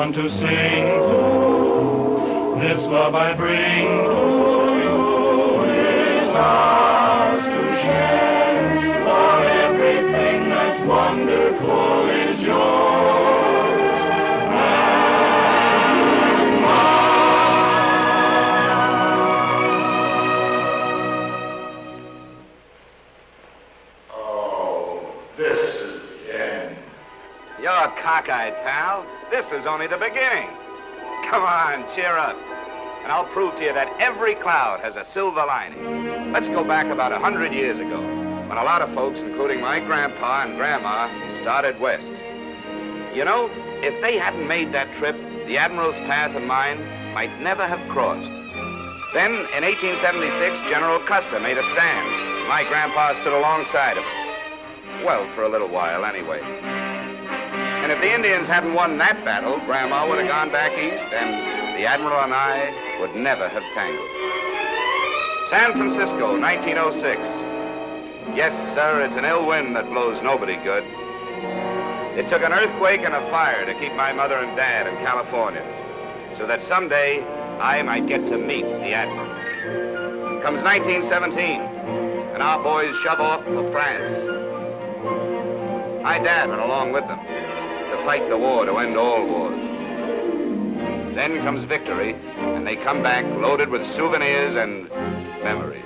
one to sing to. This love I bring to you is ours to share. For everything that's wonderful is yours and mine. Oh, this is the end. You're cockeyed, pal. This is only the beginning. Come on, cheer up. And I'll prove to you that every cloud has a silver lining. Let's go back about 100 years ago, when a lot of folks, including my grandpa and grandma, started west. You know, if they hadn't made that trip, the Admiral's path and mine might never have crossed. Then, in 1876, General Custer made a stand. My grandpa stood alongside of him. Well, for a little while, anyway. And if the Indians hadn't won that battle, Grandma would have gone back east, and the Admiral and I would never have tangled. San Francisco, 1906. Yes, sir, it's an ill wind that blows nobody good. It took an earthquake and a fire to keep my mother and dad in California, so that someday I might get to meet the Admiral. Comes 1917, and our boys shove off for France. My dad went along with them to fight the war to end all wars. Then comes victory, and they come back loaded with souvenirs and memories.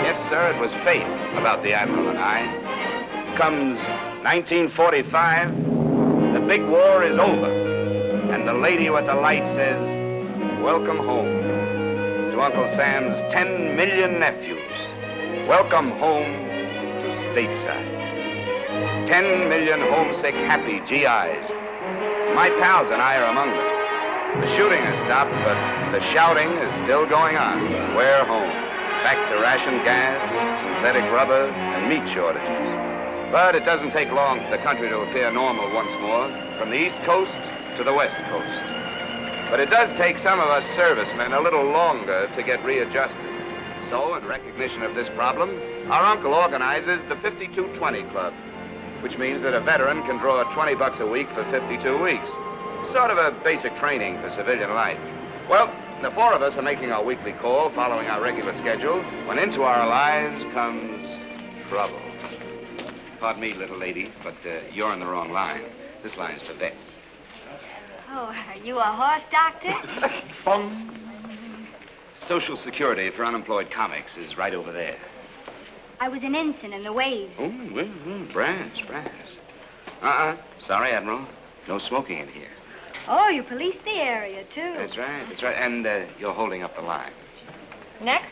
Yes, sir, it was fate about the Admiral and I. Comes 1945, the big war is over, and the lady with the light says, welcome home to Uncle Sam's 10 million nephews. Welcome home to stateside. 10 million homesick, happy GIs. My pals and I are among them. The shooting has stopped, but the shouting is still going on. We're home. Back to ration gas, synthetic rubber, and meat shortages. But it doesn't take long for the country to appear normal once more, from the East Coast to the West Coast. But it does take some of us servicemen a little longer to get readjusted. So, in recognition of this problem, our uncle organizes the 5220 Club, which means that a veteran can draw $20 a week for 52 weeks. Sort of a basic training for civilian life. Well, the four of us are making our weekly call, following our regular schedule, when into our lives comes trouble. Pardon me, little lady, but you're on the wrong line. This line's for vets. Oh, are you a horse doctor? Bong. Social Security for unemployed comics is right over there. I was an ensign in the waves. Oh, brass. Sorry, Admiral. No smoking in here. Oh, you policed the area, too. That's right. And you're holding up the line. Next.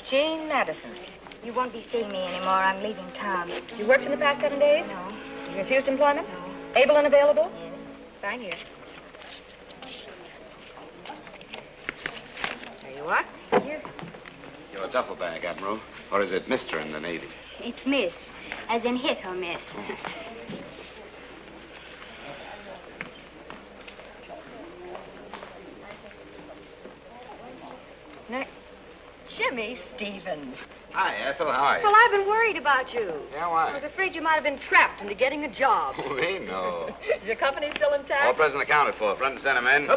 Jane Madison. You won't be seeing me anymore. I'm leaving town. You worked in the past 7 days? No. You refused employment? No. Able and available? Yes. Sign here. There you are. Here. You're a duffel bag, Admiral. Or is it Mr. in the Navy? It's miss, as in hit or miss. Oh. Next. Jimmy Stevens. Hi, Ethel. How are you? Well, I've been worried about you. Yeah, I why? was afraid you might have been trapped into getting a job. Oh, me? No. Is your company still intact? All present accounted for. Front and center, men.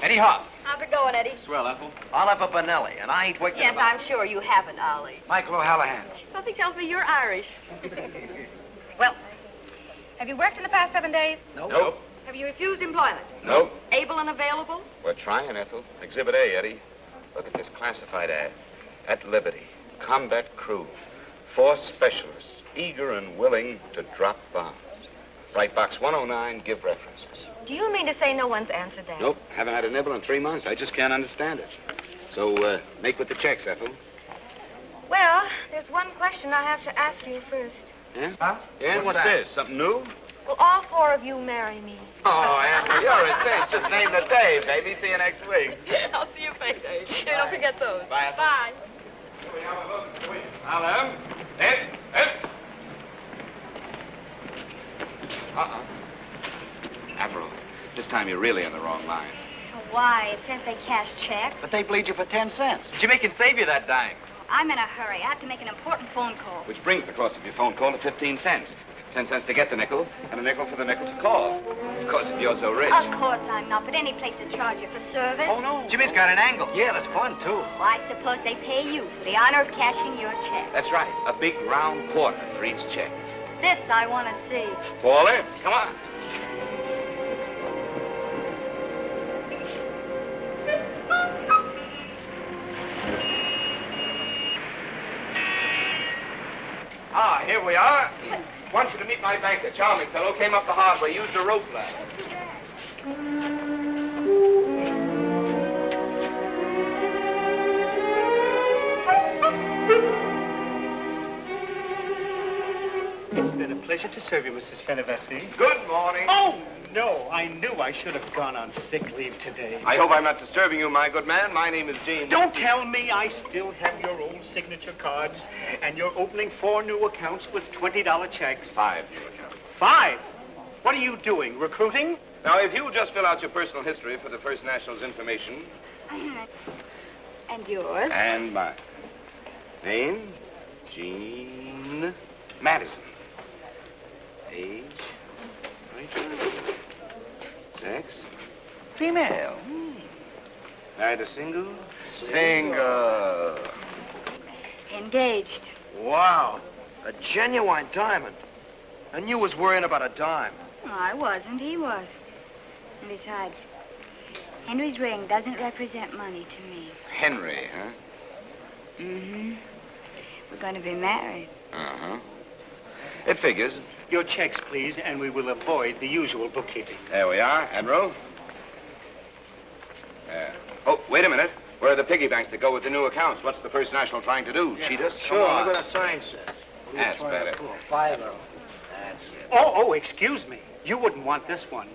Eddie Hop. How's it going, Eddie? Swell, Ethel. I'll have a Benelli, and I ain't wicked Yes, about I'm sure you haven't, Ollie. Michael O'Hallahan. Something tells me you're Irish. Well, have you worked in the past 7 days? Nope. Have you refused employment? Nope. Able and available? We're trying, Ethel. Exhibit A, Eddie. Look at this classified ad. At Liberty, combat crew. 4 specialists, eager and willing to drop bombs. Write box 109, give references. Do you mean to say no one's answered that? Nope, haven't had a nibble in 3 months. I just can't understand it. So, make with the checks, Ethel. Well, there's one question I have to ask you first. Yeah? Huh? Yeah, what's that? this? Something new? Will all 4 of you marry me? Oh, Ethel, you're a saint. Just name the day, baby. See you next week. I'll see you payday. Hey, don't forget those. Bye, Ethel. Bye. Hello? Admiral, this time you're really on the wrong line. Oh, why? Since they cash checks. But they bleed you for 10 cents. Jimmy can save you that dime. I'm in a hurry. I have to make an important phone call. Which brings the cost of your phone call to 15 cents. 10 cents to get the nickel, and a nickel for the nickel to call. Of course, if you're so rich. Of course I'm not, but any place that charge you for service. Oh, no. Jimmy's got an angle. Yeah, that's fun, too. Well, I suppose they pay you for the honor of cashing your check. That's right. A big round quarter for each check. This I want to see. Paula, come on. Ah, here we are. Want you to meet my banker, charming fellow. Came up the hard way, used a rope ladder. It's been a pleasure to serve you, Mrs. Fenivesi. Good morning. Oh, no, I knew I should have gone on sick leave today. I hope I'm not disturbing you, my good man. My name is James. Don't tell me I still have your old signature cards, and you're opening 4 new accounts with $20 checks. 5 new accounts. 5? What are you doing, recruiting? Now, if you'll just fill out your personal history for the First National's information. And yours? And mine. Name, Jean Madison. Age, 22. Sex, female. Married or single? Single. Engaged. Wow. A genuine diamond. And you was worrying about a dime. No, I wasn't. He was. And besides, Henry's ring doesn't represent money to me. Henry, huh? Mm-hmm. We're going to be married. Uh-huh. It figures. Your checks, please, and we will avoid the usual bookkeeping. There we are, Admiral. There. Oh, wait a minute. Where are the piggy banks that go with the new accounts? What's the First National trying to do? Cheat us? Sure, Come on. look what the sign says. That's better. 5 of them. That's it. Oh, excuse me. You wouldn't want this one.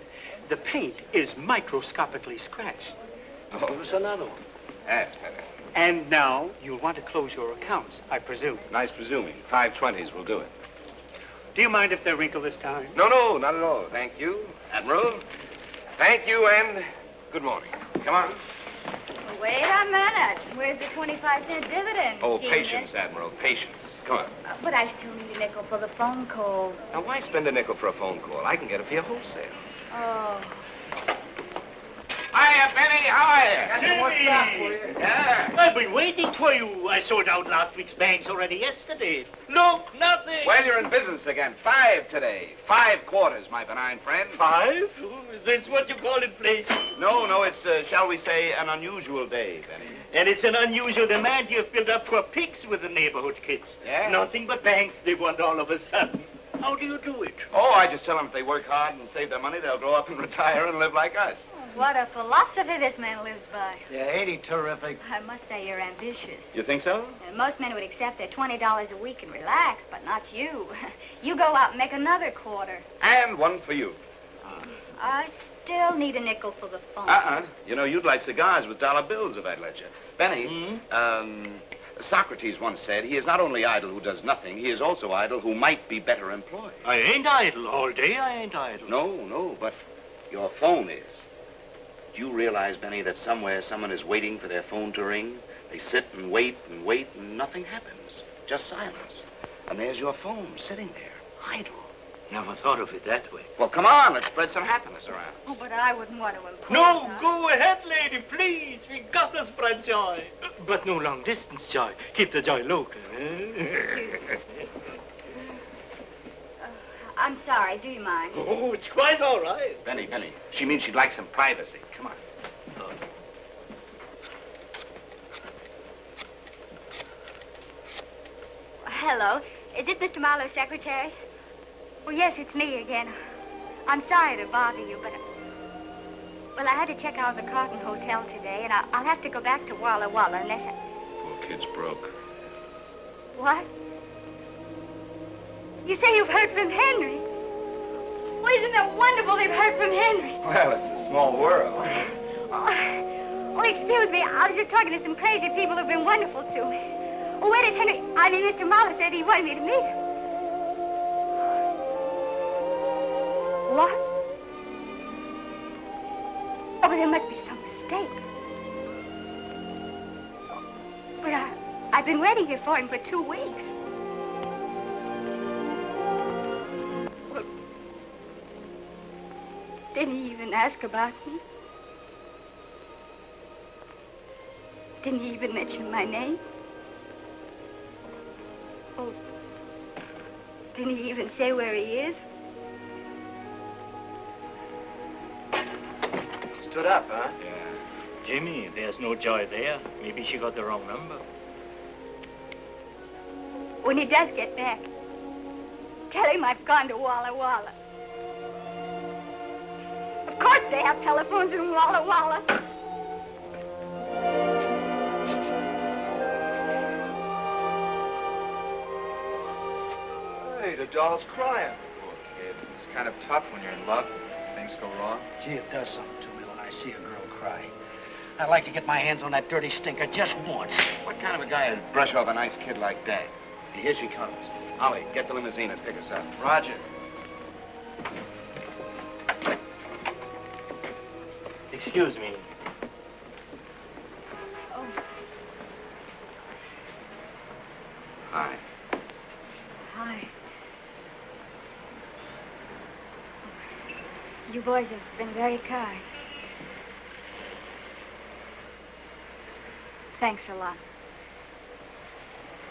The paint is microscopically scratched. Oh, Give us another one. that's better. And now you'll want to close your accounts, I presume. Nice presuming. 5 20s will do it. Do you mind if they're wrinkled this time? No, not at all. Thank you, Admiral. Thank you, and good morning. Come on. Well, wait a minute. Where's the 25-cent dividend? Oh, genius? patience, Admiral, patience. Come on. But I still need a nickel for the phone call. Now, why spend a nickel for a phone call? I can get it for you wholesale. Oh. Hiya, Benny. How are you? Jimmy! What's up for you? Yeah. I've been waiting for you. I sold out last week's bags already yesterday. Look, nothing. Well, you're in business again. 5 today. 5 quarters, my benign friend. 5? Is this what you call inflation? No, it's, shall we say, an unusual day, Benny. And it's an unusual demand you've built up for pigs with the neighborhood kids. Yeah? Nothing but banks they want all of a sudden. How do you do it? Oh, I just tell them if they work hard and save their money, they'll grow up and retire and live like us. What a philosophy this man lives by. Yeah, ain't he terrific? I must say you're ambitious. You think so? And most men would accept their $20 a week and relax, but not you. You go out and make another quarter. And one for you. I still need a nickel for the phone. You know, you'd like cigars with dollar bills if I'd let you. Benny, Socrates once said, he is not only idle who does nothing, he is also idle who might be better employed. I ain't idle all day. I ain't idle. No, but your phone is. Do you realize, Benny, that somewhere someone is waiting for their phone to ring? They sit and wait, and nothing happens. Just silence. And there's your phone sitting there, idle. Never thought of it that way. Well, come on, let's spread some happiness around. Oh, but I wouldn't want to impose. No, on- go ahead, lady, please. We got to spread joy. But no long-distance joy. Keep the joy local. I'm sorry. Do you mind? Oh, it's quite all right. Benny, she means she'd like some privacy. Come on. Hello. Is it Mr. Marlowe's secretary? Well, yes, it's me again. I'm sorry to bother you, but... Well, I had to check out of the Carlton Hotel today, and I'll have to go back to Walla Walla unless I... Poor kid's broke. What? You say you've heard from Henry? Well, isn't that wonderful they've heard from Henry? Well, it's a small world. Oh, excuse me. I was just talking to some crazy people who've been wonderful to me. Oh, where did Henry... I mean, Mr. Marlowe said he wanted me to meet him. What? Oh, but there must be some mistake. But I I've been waiting here for him for 2 weeks. Well, didn't he even ask about me? Didn't he even mention my name? Oh, didn't he even say where he is? Stood up, huh? Yeah. Jimmy, there's no joy there. Maybe she got the wrong number. When he does get back, tell him I've gone to Walla Walla. Of course they have telephones in Walla Walla. Hey, the doll's crying. Poor kid. It's kind of tough when you're in love. Things go wrong. Gee, it does something to me when I see a girl cry. I'd like to get my hands on that dirty stinker just once. What kind of a guy would brush off a nice kid like that? Here she comes. Ollie, get the limousine and pick us up. Roger. Excuse me. Oh, Hi. hi. You boys have been very kind. Thanks a lot.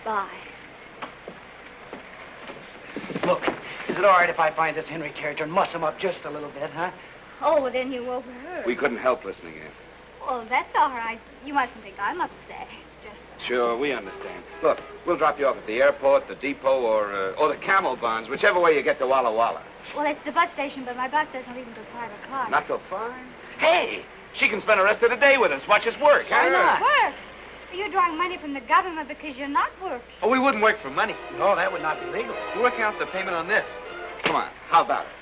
Bye. Look, is it all right if I find this Henry character and muss him up just a little bit, huh? Oh, well, then you overheard. We couldn't help listening in. Well, that's all right. You mustn't think I'm upset. Just... Sure, we understand. Look, we'll drop you off at the airport, the depot, or the Camel Barns, whichever way you get to Walla Walla. Well, it's the bus station, but my bus doesn't leave until 5 o'clock. Not till 5? Hey, she can spend the rest of the day with us. Watch us work. Why not? Work? You're drawing money from the government because you're not working. Oh, we wouldn't work for money. No, that would not be legal. We're working out the payment on this. Come on, how about it?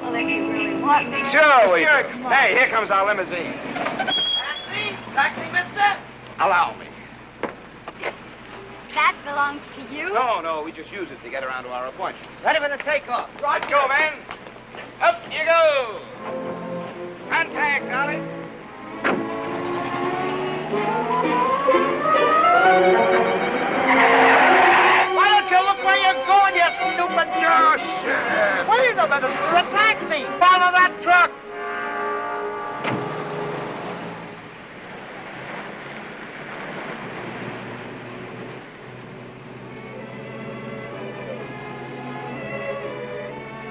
Well, if you really want me... Sure we Sure, do. come on. Hey, here comes our limousine. Taxi, mister? Allow me. That belongs to you? No, we just use it to get around to our appointments. Ready for the takeoff. Let's go, man. Up you go. Contact, Ollie. Why don't you look where you're going, you stupid jerk? Wait a minute, it's a taxi. Follow that truck.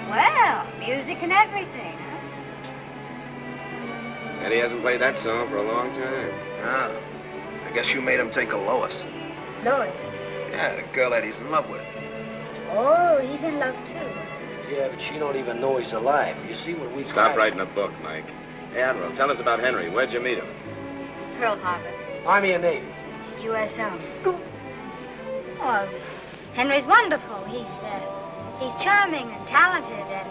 Well, music and everything, huh? Eddie hasn't played that song for a long time. Ah, I guess you made him take a Lois. Lois. Yeah, the girl that he's in love with. Oh, he's in love, too. Yeah, but she don't even know he's alive. You see, when we Stop writing a book, Mike. Hey, Admiral, tell us about Henry. Where'd you meet him? Pearl Harbor. Army and Navy. U.S. Army. Oh, Henry's wonderful. He's charming and talented and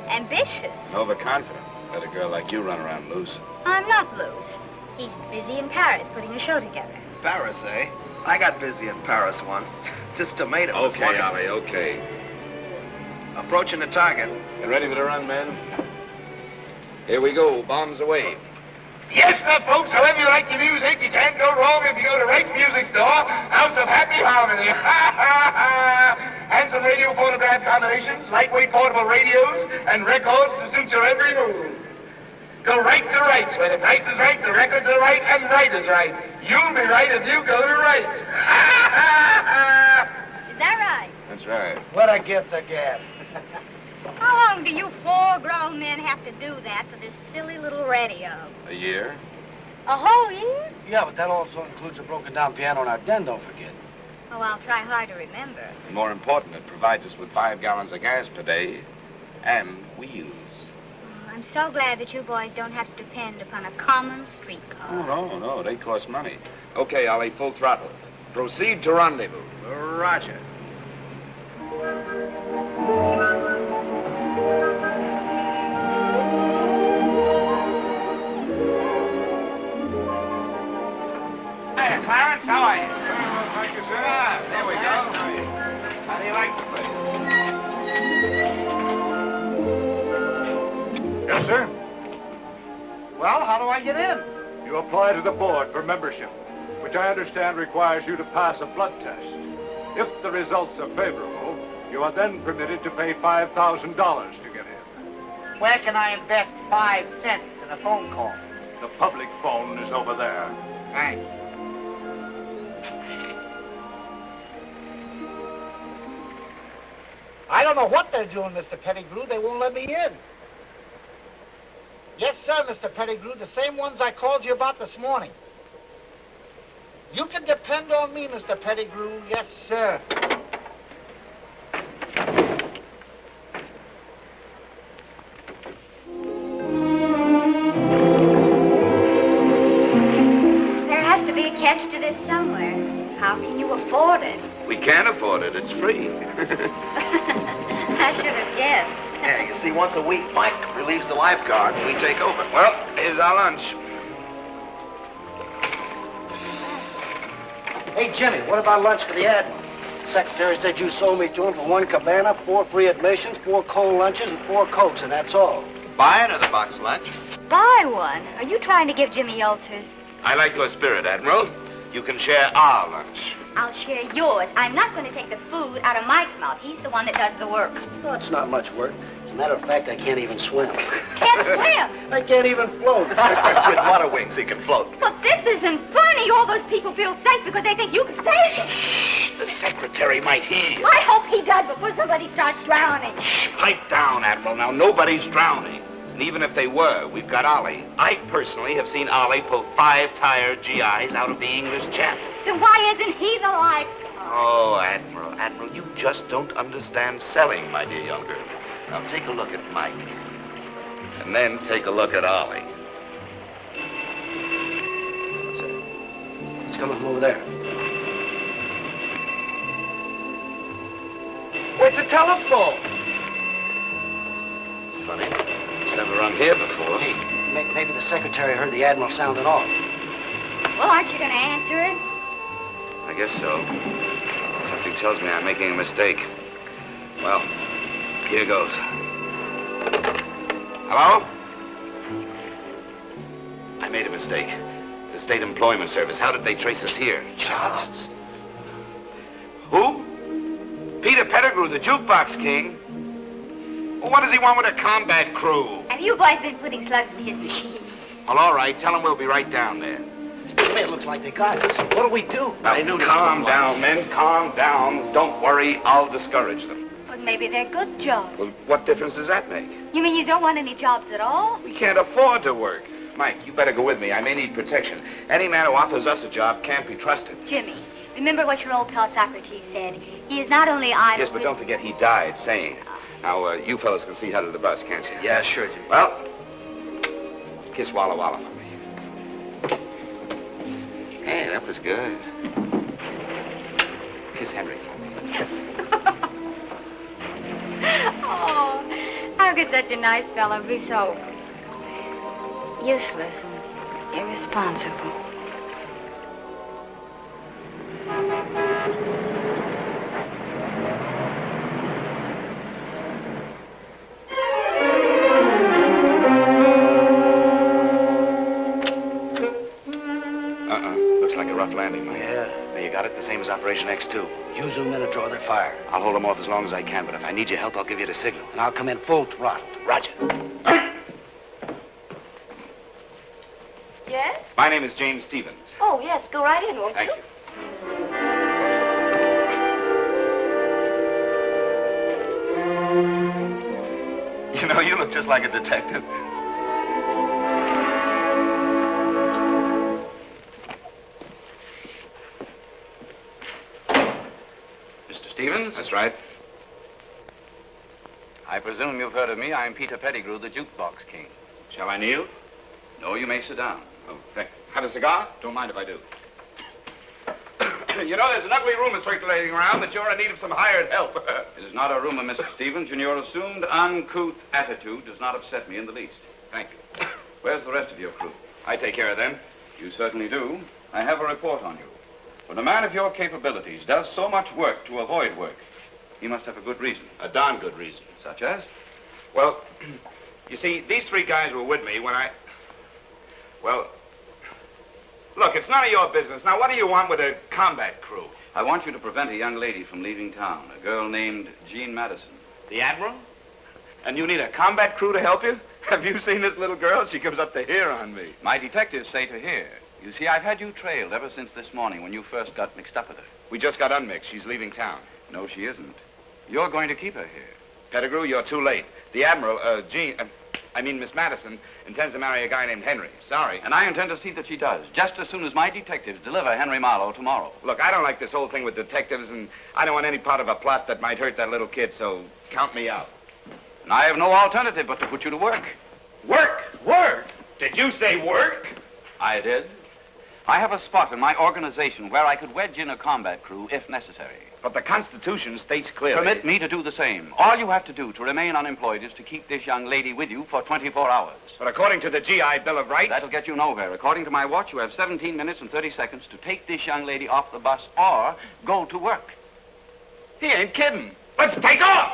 ambitious. Overconfident. Let a girl like you run around loose. I'm not loose. He's busy in Paris putting a show together. Paris, eh? I got busy in Paris once. Just tomato. Okay, Ollie, okay. Approaching the target. Get ready for the run, men. Here we go. Bombs away. Yes, sir, folks, however you like your music, you can't go wrong if you go to Wright's Music Store, House of Happy Harmony. Handsome radio phonograph combinations, lightweight portable radios, and records to suit your every mood. Go right to Wright's, where the price is right, the records are right, and right is right. You'll be right if you go to Wright's. Is that right? That's right. What a gift the gab. How long do you 4 grown men have to do that for this silly little radio? A year? A whole year? Yeah, but that also includes a broken down piano in our den, don't forget. Oh, I'll try hard to remember. And more important, it provides us with 5 gallons of gas per day and wheels. I'm so glad that you boys don't have to depend upon a common streetcar. Oh, no, they cost money. Okay, Ollie, full throttle. Proceed to rendezvous. Roger. Hey, Clarence, how are you? Thank you, sir. There we go. How do you like the place? Yes, sir. Well, how do I get in? You apply to the board for membership. which I understand requires you to pass a blood test. If the results are favorable, you are then permitted to pay $5,000 to get in. Where can I invest 5 cents in a phone call? The public phone is over there. Thanks. I don't know what they're doing, Mr. Pettigrew. They won't let me in. Yes, sir, Mr. Pettigrew, the same ones I called you about this morning. You can depend on me, Mr. Pettigrew. Yes, sir. There has to be a catch to this somewhere. How can you afford it? We can't afford it. It's free. I should have guessed. Yeah, you see, once a week, Mike relieves the lifeguard and we take over. Well, here's our lunch. Hey, Jimmy, what about lunch for the Admiral? Secretary said you sold me to him for 1 cabana, 4 free admissions, 4 cold lunches, and 4 Cokes, and that's all. Buy another box lunch. Buy one? Are you trying to give Jimmy ulcers? I like your spirit, Admiral. You can share our lunch. I'll share yours. I'm not going to take the food out of Mike's mouth. He's the one that does the work. Well, it's not much work. As a matter of fact, I can't even swim. Can't swim? I can't even float. With water wings, he can float. But this isn't funny. All those people feel safe because they think you can save them. The secretary might hear you. I hope he does before somebody starts drowning. Pipe down, Admiral. Now, nobody's drowning. And even if they were, we've got Ollie. I personally have seen Ollie pull 5 tired GIs out of the English Channel. Then why isn't he the life? Oh, Admiral, you just don't understand selling, my dear young girl. Now, take a look at Mike. And then take a look at Ollie. It's coming from over there. Where's the telephone? Funny. It's never rung here before. Hey, maybe the secretary heard the Admiral sounding off. Well, aren't you going to answer it? I guess so. Something tells me I'm making a mistake. Well, here goes. Hello? I made a mistake. The State Employment Service. How did they trace us here? Jobs. Who? Peter Pettigrew, the jukebox king. Well, what does he want with a combat crew? Have you boys been putting slugs in his machine? Well, all right. Tell him we'll be right down there. It looks like they got us. What do we do? Now, calm down, men. Calm down. Don't worry. I'll discourage them. Well, maybe they're good jobs. Well, what difference does that make? You mean you don't want any jobs at all? We can't afford to work. Mike, you better go with me. I may need protection. Any man who offers us a job can't be trusted. Jimmy, remember what your old pal Socrates said. He is not only idle... Yes, but don't forget he died sane. Now, you fellas can see how to the bus, can't you? Yeah, sure, Jim. Well, kiss Walla Walla for me. Hey, that was good. Kiss Henry for me. Oh, how could such a nice fellow be so useless and irresponsible? Looks like a rough landing, Mike. Yeah. Now, you got it the same as Operation X2. You zoom in and draw their fire. I'll hold them off as long as I can, but if I need your help, I'll give you the signal. And I'll come in full throttle. Roger. Yes? My name is James Stevens. Oh, yes. Go right in, won't Thank you? You know, you look just like a detective. Mr. Stevens? That's right. I presume you've heard of me. I'm Peter Pettigrew, the jukebox king. Shall I kneel? No, you may sit down. Oh, thank you. Have a cigar? Don't mind if I do. You know, there's an ugly rumor circulating around that you're in need of some hired help. It is not a rumor, Mr. Stevens, and your assumed uncouth attitude does not upset me in the least. Thank you. Where's the rest of your crew? I take care of them. You certainly do. I have a report on you. When a man of your capabilities does so much work to avoid work, he must have a good reason. A darn good reason. Such as? Well, you see, these 3 guys were with me when I... Well, Look, it's none of your business. Now, what do you want with a combat crew? I want you to prevent a young lady from leaving town, a girl named Jean Madison. The Admiral? And you need a combat crew to help you? Have you seen this little girl? She comes up to here on me. My detectives say to here. You see, I've had you trailed ever since this morning when you first got mixed up with her. We just got unmixed. She's leaving town. No, she isn't. You're going to keep her here. Pettigrew, you're too late. The Admiral, Miss Madison, intends to marry a guy named Henry. Sorry. And I intend to see that she does, just as soon as my detectives deliver Henry Marlowe tomorrow. Look, I don't like this whole thing with detectives, and I don't want any part of a plot that might hurt that little kid, so count me out. And I have no alternative but to put you to work. Work? Work? Did you say work? I did. I have a spot in my organization where I could wedge in a combat crew if necessary. But the Constitution states clearly... Permit me to do the same. All you have to do to remain unemployed is to keep this young lady with you for 24 hours. But according to the GI Bill of Rights... That'll get you nowhere. According to my watch, you have 17 minutes and 30 seconds to take this young lady off the bus or go to work. He ain't kidding. Let's take off!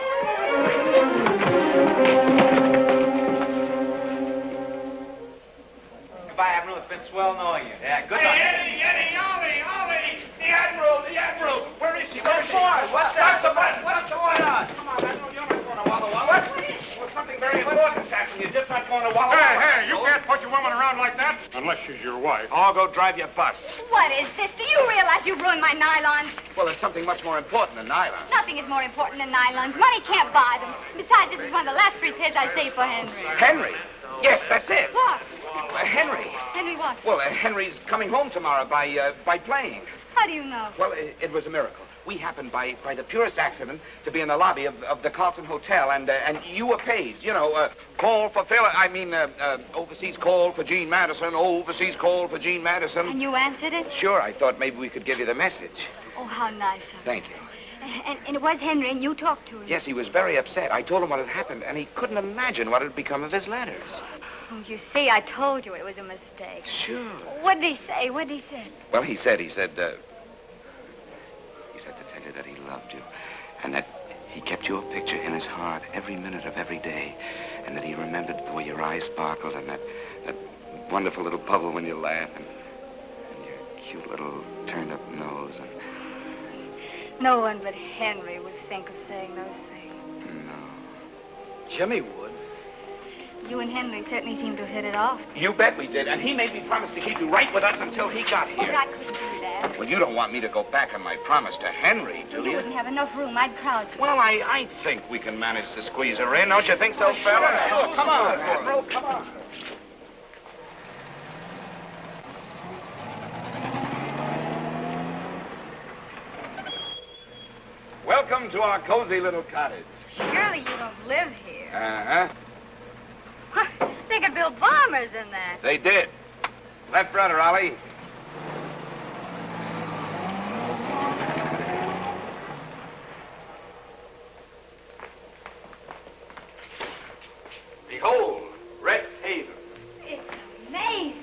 Goodbye, Admiral. It's been swell knowing you. Yeah, good luck. Hey, Eddie, Ollie! The Admiral! Where is she? Where's she? What's Stop the bus! What's going on? Come on, Admiral, you're not going to Walla Walla. What? Well, something very important's happening. You're just not going to Walla Walla. Hey, you can't put your woman around like that. Unless she's your wife. I'll go drive your bus. What is this? Do you realize you ruined my nylons? Well, there's something much more important than nylon. Nothing is more important than nylons. Money can't buy them. Besides, this is one of the last 3 pairs I saved for Henry. Henry? Yes, that's it. What? Henry. Henry what? Well, Henry's coming home tomorrow by plane. How do you know? Well, it was a miracle. We happened by the purest accident to be in the lobby of the Carlton Hotel, and you were paged. You know, call for overseas call for Jean Madison, overseas call for Jean Madison. And you answered it? Sure, I thought maybe we could give you the message. Oh, how nice of you. Thank you. And it was Henry, and you talked to him? Yes, he was very upset. I told him what had happened, and he couldn't imagine what had become of his letters. Oh, you see, I told you it was a mistake. Sure. What did he say? What did he say? Well, he said to tell you that he loved you, and that he kept your picture in his heart every minute of every day, and that he remembered the way your eyes sparkled, and that wonderful little bubble when you laugh, and your cute little turned-up nose, and... No one but Henry would think of saying those things. No. Jimmy would. You and Henry certainly seem to have hit it off. You bet we did, and he made me promise to keep you right with us until he got here. But I couldn't do that. Well, you don't want me to go back on my promise to Henry, do you? You wouldn't have enough room. I'd crowd you. Well, I think we can manage to squeeze her in. Don't you think so, fella? Sure. Come on, Admiral, come on. Welcome to our cozy little cottage. Surely you don't live here. Uh-huh. They could build bombers in there. They did. Left rudder, Ollie. Behold, Rest Haven. It's amazing.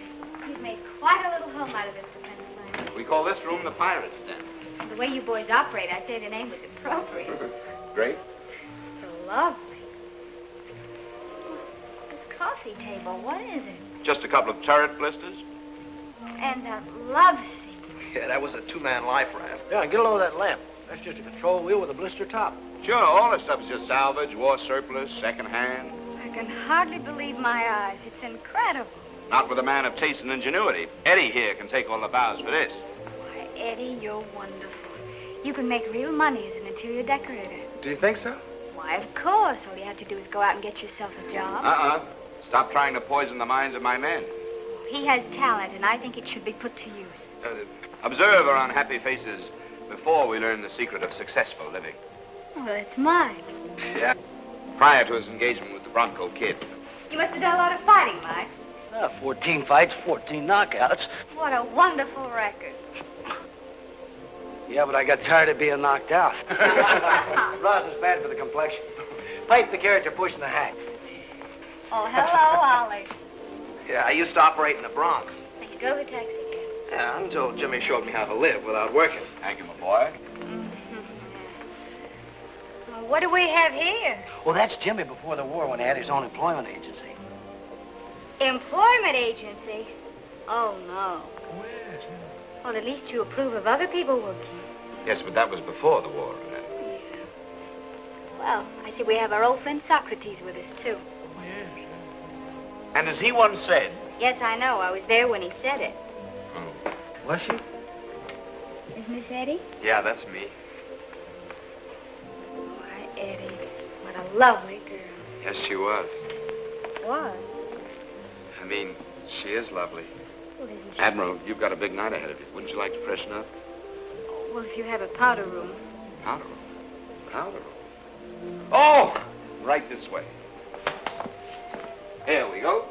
You've made quite a little home out of this defense line. We call this room the Pirate's Den. The way you boys operate, I'd say the name was appropriate. Great. So lovely. This coffee table, what is it? Just a couple of turret blisters. And a love seat. Yeah, that was a two-man life raft. Yeah, get a load of that lamp. That's just a control wheel with a blister top. Sure, all this stuff is just salvage, war surplus, second-hand. I can hardly believe my eyes. It's incredible. Not with a man of taste and ingenuity. Eddie here can take all the bows for this. Why, Eddie, you're wonderful. You can make real money as an interior decorator. Do you think so? Why, of course. All you have to do is go out and get yourself a job. Uh-uh. Stop trying to poison the minds of my men. He has talent, and I think it should be put to use. Observe our unhappy faces before we learn the secret of successful living. Well, it's mine. Yeah. Prior to his engagement with the Bronco Kid. You must have done a lot of fighting, Mike. 14 fights, 14 knockouts. What a wonderful record. Yeah, but I got tired of being knocked out. Rosin's bad for the complexion. Pipe the character pushing the hack. Oh, hello, Ollie. Yeah, I used to operate in the Bronx. And you drove a taxi cab. Yeah, until Jimmy showed me how to live without working. Thank you, my boy. Well, what do we have here? Well, that's Jimmy before the war when he had his own employment agency. Employment agency? Oh, no. Oh, yes. Well, at least you approve of other people working. Yes, but that was before the war. Well, I see we have our old friend Socrates with us, too. Oh, yes. And as he once said... Yes, I know. I was there when he said it. Oh. Was she? Is Miss Eddie? Yeah, that's me. Why, Eddie, what a lovely girl. Yes, she was. What? I mean, she is lovely. Well, isn't she? Admiral, you've got a big night ahead of you. Wouldn't you like to freshen up? Well, if you have a powder room. Powder room. Powder room. Oh! Right this way. Here we go.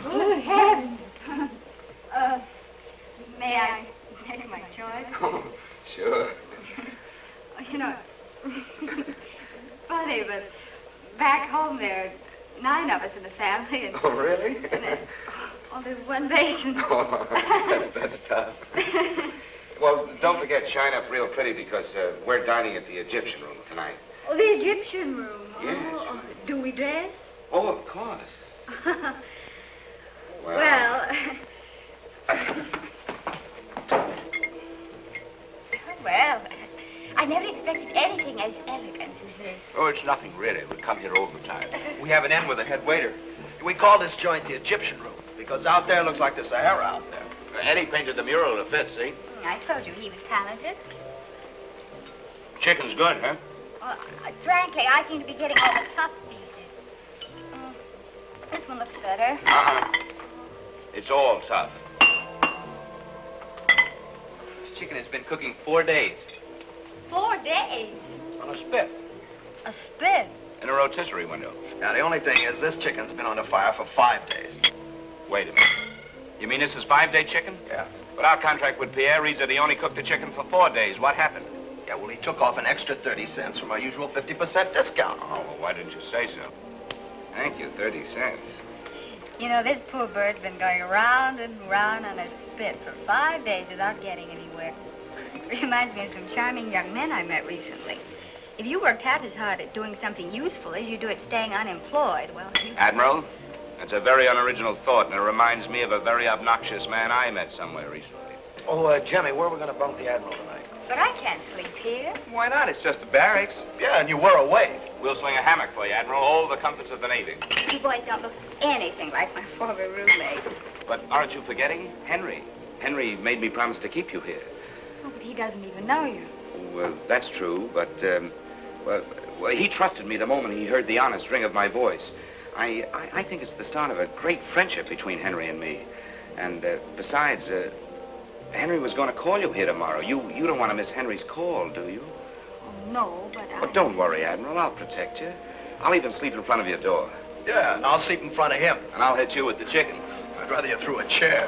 Good heavens. May I make my choice? Oh, sure. You know, funny, but back home there are 9 of us in the family. And, Oh, really? oh, there's one vacant. Oh, that's tough. Well, don't forget, shine up real pretty because we're dining at the Egyptian room tonight. Oh, the Egyptian room. Yes. Oh, do we dress? Oh, of course. Well, well, I never expected anything as elegant as this. Oh, it's nothing, really. We come here all the time. We have an in with the head waiter. We call this joint the Egyptian room because out there looks like the Sahara out there. Eddie painted the mural to fit, see? I told you he was talented. Chicken's good, huh? Well, frankly, I seem to be getting all the tough pieces. This one looks better. Uh-huh. It's all tough. This chicken has been cooking 4 days. 4 days. On a spit. A spit. In a rotisserie window. Now, the only thing is this chicken's been on the fire for 5 days. Wait a minute. You mean this is 5-day chicken? Yeah. But our contract with Pierre reads that he only cooked the chicken for 4 days. What happened? Yeah, well, he took off an extra 30 cents from our usual 50% discount. Oh, well, why didn't you say so? Thank you, 30 cents. You know, this poor bird's been going round and round on a spit for 5 days without getting anywhere. Reminds me of some charming young men I met recently. If you worked half as hard at doing something useful as you do at staying unemployed, well, you... Admiral, that's a very unoriginal thought, and it reminds me of a very obnoxious man I met somewhere recently. Oh, Jemmy, where are we going to bunk the Admiral tonight? But I can't sleep here. Why not? It's just the barracks. Yeah, and you were away. We'll swing a hammock for you, Admiral. All the comforts of the Navy. You boys don't look anything like my former roommate. But aren't you forgetting Henry? Henry made me promise to keep you here. Oh, but he doesn't even know you. Well, that's true, but, well, he trusted me the moment he heard the honest ring of my voice. I think it's the start of a great friendship between Henry and me. And, besides, Henry was going to call you here tomorrow. You don't want to miss Henry's call, do you? Oh, no, but I... But don't worry, Admiral. I'll protect you. I'll even sleep in front of your door. Yeah, and I'll sleep in front of him. And I'll hit you with the chicken. I'd rather you threw a chair.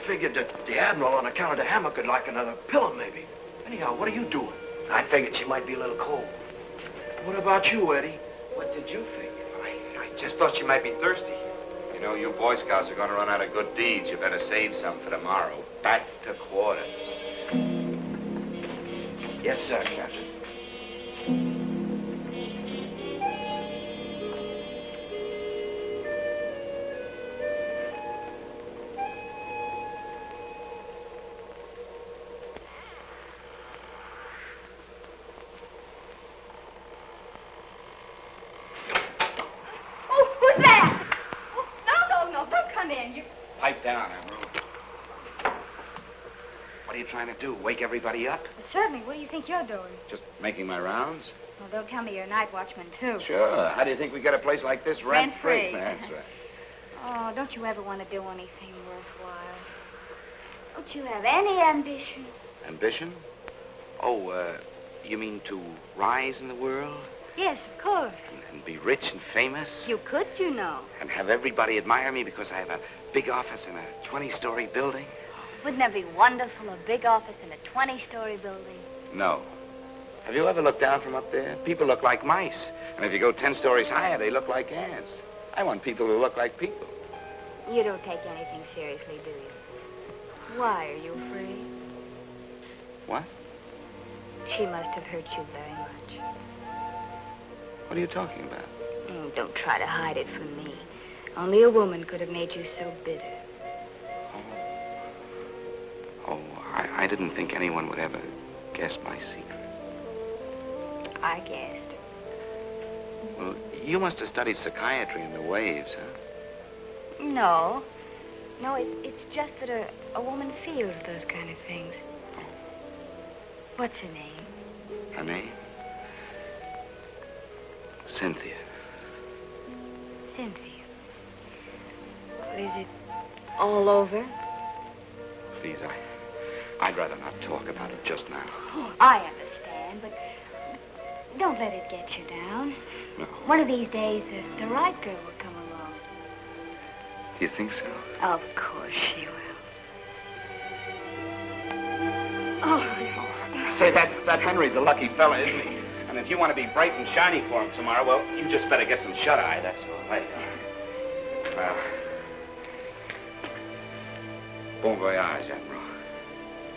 Figured that the Admiral, on account of the hammock, could like another pillow, maybe. Anyhow, what are you doing? I figured she might be a little cold. What about you, Eddie? What did you figure? I just thought she might be thirsty. You know, you Boy Scouts are going to run out of good deeds. You better save some for tomorrow. Back to quarters. Yes, sir, Captain. Pipe down, Admiral. What are you trying to do? Wake everybody up? Certainly. What do you think you're doing? Just making my rounds? Well, they'll tell me you're a night watchman, too. Sure. How do you think we get a place like this rent-free? Rent-free. That's right. Oh, don't you ever want to do anything worthwhile? Don't you have any ambition? Ambition? Oh, you mean to rise in the world? Yes, of course. And be rich and famous. You could, you know. And have everybody admire me because I have a big office in a 20-story building. Wouldn't that be wonderful, a big office in a 20-story building? No. Have you ever looked down from up there? People look like mice. And if you go 10 stories higher, they look like ants. I want people who look like people. You don't take anything seriously, do you? Why, are you afraid? What? She must have hurt you very much. What are you talking about? Don't try to hide it from me. Only a woman could have made you so bitter. I didn't think anyone would ever guess my secret. I guessed. Well, you must have studied psychiatry in the waves, huh? No. No, it's just that a woman feels those kind of things. What's her name? Her name? Cynthia. Cynthia. Well, is it all over? Please, I'd rather not talk about it just now. Oh, I understand, but don't let it get you down. No. One of these days, the right girl will come along. Do you think so? Of course she will. Oh. Say, that Henry's a lucky fella, isn't he? And if you want to be bright and shiny for him tomorrow, well, you just better get some shut-eye, that's all. Well, bon voyage, Admiral.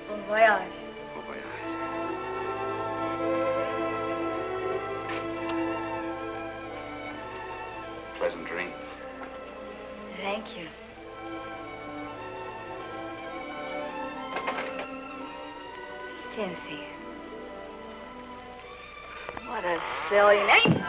Bon voyage. Bon voyage. Pleasant dreams. Thank you. Cynthia. What a silly name.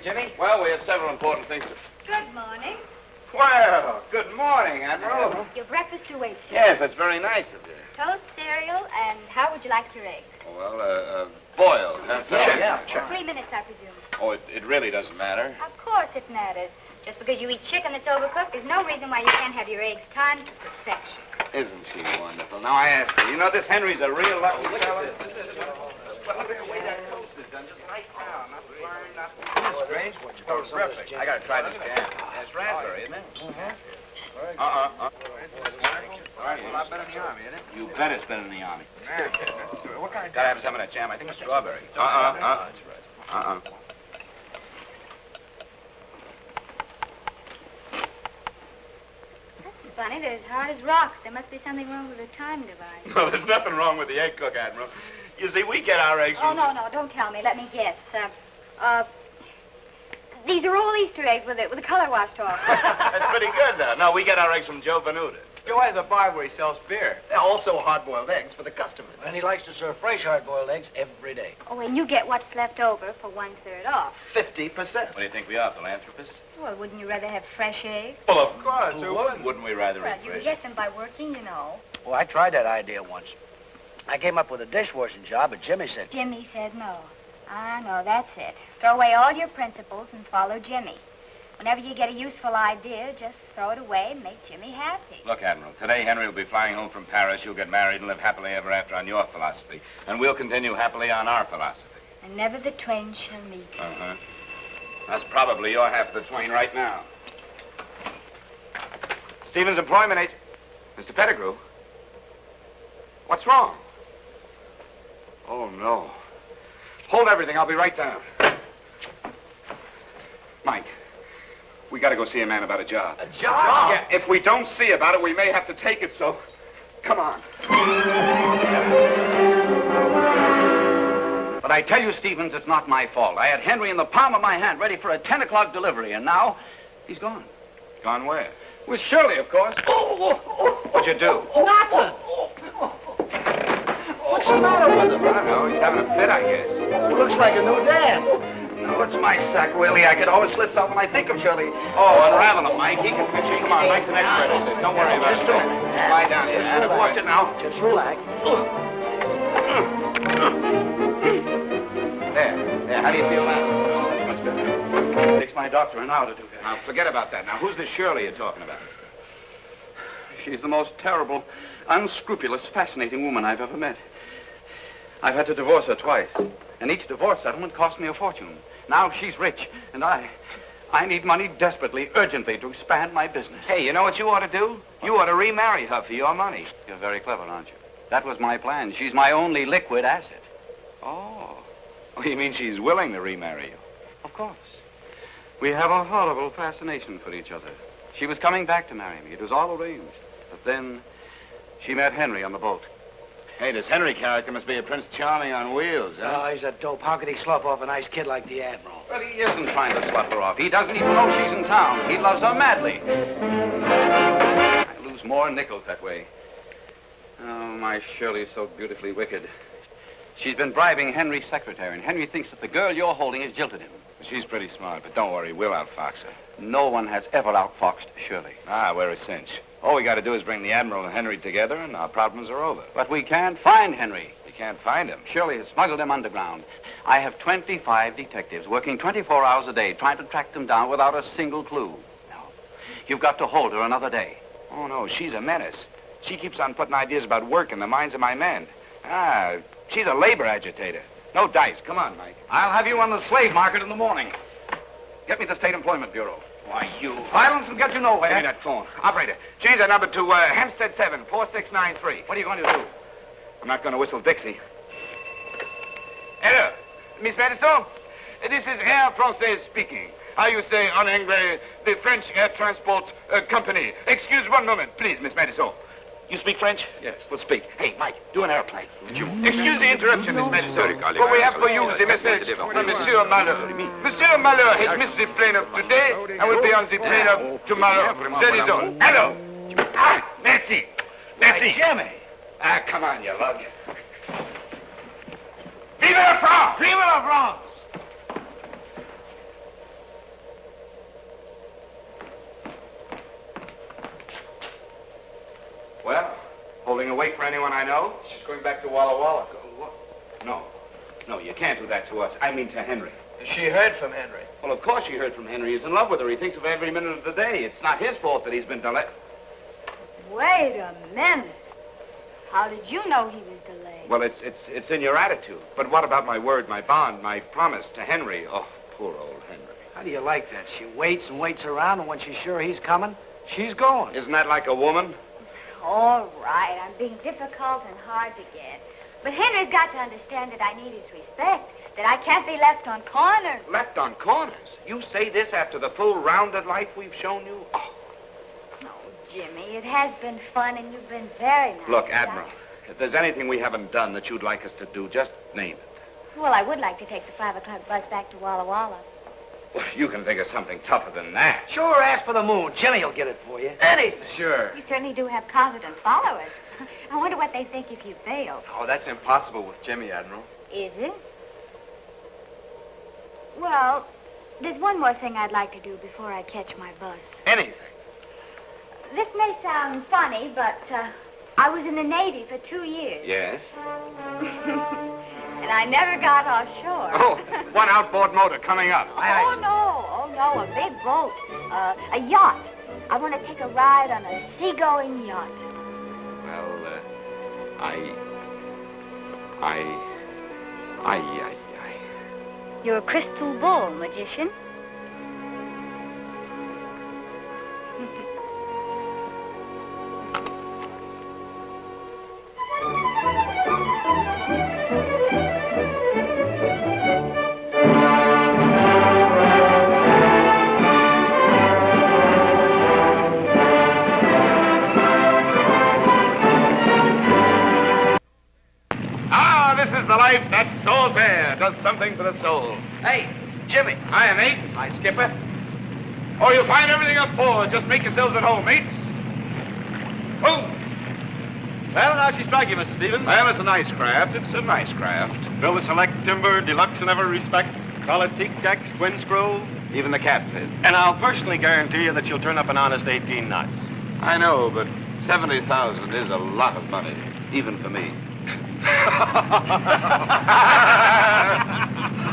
Jimmy? Well, we have several important things to... Good morning. Well, good morning, Admiral. Your breakfast awaits you. Yes, that's very nice of you. Toast, cereal, and how would you like your eggs? Well, boiled. Yeah. 3 minutes, I presume. Oh, it really doesn't matter. Of course it matters. Just because you eat chicken that's overcooked, there's no reason why you can't have your eggs timed to perfection. Isn't she wonderful? Now, I ask you, this Henry's a real lucky fella. Well, look at the way that toast is done, just right now. Not frying, not... Strange one. Oh, terrific. I gotta try this jam. It's raspberry, isn't it? Mm-hmm. All right, well, I've been in the Army, isn't it? You bet it's been in the Army. What kind of... Gotta have some of that jam. I think it's strawberry. That's funny. They're as hard as rocks. There must be something wrong with the time device. No, there's nothing wrong with the egg cook, Admiral. You see, we get our eggs from... Oh, no, don't tell me. Let me guess. These are all Easter eggs with the color washed off. That's pretty good, though. No, we get our eggs from Joe Venuta. Joe has a bar where he sells beer. Also hard-boiled eggs for the customers. And he likes to serve fresh hard-boiled eggs every day. Oh, and you get what's left over for 1/3 off. 50%. What do you think we are, philanthropists? Well, wouldn't you rather have fresh eggs? Well, of course. Who wouldn't? Wouldn't we rather Well, eat you fresh? get them by working, you know. Well, I tried that idea once. I came up with a dishwashing job, but Jimmy said... Jimmy said no. I know, that's it. Throw away all your principles and follow Jimmy. Whenever you get a useful idea, just throw it away and make Jimmy happy. Look, Admiral, today Henry will be flying home from Paris. You'll get married and live happily ever after on your philosophy. And we'll continue happily on our philosophy. And never the twain shall meet. Uh-huh. That's probably your half of the twain right now. Stevens Employment Agent. Mr. Pettigrew. What's wrong? Oh, no. Hold everything. I'll be right down. Mike, we got to go see a man about a job. A job? Yeah, if we don't see about it, we may have to take it, so come on. But I tell you, Stevens, it's not my fault. I had Henry in the palm of my hand, ready for a 10 o'clock delivery, and now he's gone. Gone where? With Shirley, of course. What'd you do? Nothing. What What's the matter with him? I don't know. He's having a fit, I guess. It looks like a new dance. No, it's my sack, Willie. I could always slip out when I think of Shirley. Oh, unravel him, Mike. He can fix you. Come on, Mike's an expert at this. Don't worry about it. Just lie down here. Watch it now. Just relax. There. How do you feel now? Much better. It takes my doctor an hour to do that. Now, forget about that. Now, who's this Shirley you're talking about? She's the most terrible, unscrupulous, fascinating woman I've ever met. I've had to divorce her twice, and each divorce settlement cost me a fortune. Now she's rich, and I need money desperately, urgently, to expand my business. Hey, you know what you ought to do? You ought to remarry her for your money. You're very clever, aren't you? That was my plan. She's my only liquid asset. Oh, you mean she's willing to remarry you? Of course. We have a horrible fascination for each other. She was coming back to marry me. It was all arranged. But then she met Henry on the boat. Hey, this Henry character must be a Prince Charming on wheels, huh? Oh, he's a dope. How could he slough off a nice kid like the Admiral? But he isn't trying to slough her off. He doesn't even know she's in town. He loves her madly. I lose more nickels that way. Oh, my Shirley's so beautifully wicked. She's been bribing Henry's secretary, and Henry thinks that the girl you're holding has jilted him. She's pretty smart, but don't worry, we'll outfox her. No one has ever outfoxed Shirley. Ah, we're a cinch. All we got to do is bring the Admiral and Henry together, and our problems are over. But we can't find Henry. You can't find him. Shirley has smuggled him underground. I have 25 detectives working 24 hours a day trying to track them down without a single clue. No. You've got to hold her another day. Oh, no, she's a menace. She keeps on putting ideas about work in the minds of my men. Ah, she's a labor agitator. No dice. Come on, Mike. I'll have you on the slave market in the morning. Get me the State Employment Bureau. Why, you... Violence will get you nowhere. Give me that phone. Operator, change that number to Hempstead 7, 4693. What are you going to do? I'm not going to whistle Dixie. Hello, Miss Madison. This is Air Française speaking. How you say en anglais, the French Air Transport Company. Excuse one moment, please, Miss Madison. You speak French? Yes, we'll speak. Hey, Mike, do an airplane. Excuse the interruption, Miss Madison. But we have for you the message from Monsieur Malheur. Monsieur Malheur has missed the plane of today and will be on the plane of tomorrow. That is all. Hello. Ah, merci. Merci. Jimmy. Ah, come on, you lug. Vive la France! Vive la France! Well, holding a wait for anyone I know? She's going back to Walla Walla. No, you can't do that to us. I mean to Henry. She heard from Henry. Well, of course she heard from Henry. He's in love with her. He thinks of her every minute of the day. It's not his fault that he's been delayed. Wait a minute. How did you know he was delayed? Well, it's in your attitude. But what about my word, my bond, my promise to Henry? Oh, poor old Henry. How do you like that? She waits and waits around, and when she's sure he's coming, she's going. Isn't that like a woman? All right, I'm being difficult and hard to get. But Henry's got to understand that I need his respect, that I can't be left on corners. Left on corners? You say this after the full rounded life we've shown you? Oh. Jimmy, it has been fun, and you've been very nice. Look, Admiral, if there's anything we haven't done that you'd like us to do, just name it. Well, I would like to take the 5 o'clock bus back to Walla Walla. Well, you can think of something tougher than that. Sure, ask for the moon. Jimmy will get it for you. Anything. Sure. You certainly do have confident followers. I wonder what they think if you fail. Oh, that's impossible with Jimmy, Admiral. Is it? Well, there's one more thing I'd like to do before I catch my bus. Anything. This may sound funny, but I was in the Navy for 2 years. Yes? And I never got offshore. Oh, one outboard motor coming up. Oh, no, a big boat. A yacht. I want to take a ride on a seagoing yacht. Well, You're a crystal ball magician. That salt air does something for the soul. Hey, Jimmy. Hiya, mates. Hi, Skipper. Oh, you'll find everything up forward. Just make yourselves at home, mates. Move. Well, how'd she strike you, Mr. Stevens? Well, it's a nice craft. It's a nice craft. Built with select timber, deluxe in every respect, solid teak decks, twin screw. Even the cat fit. And I'll personally guarantee you that you'll turn up an honest 18 knots. I know, but 70,000 is a lot of money, even for me.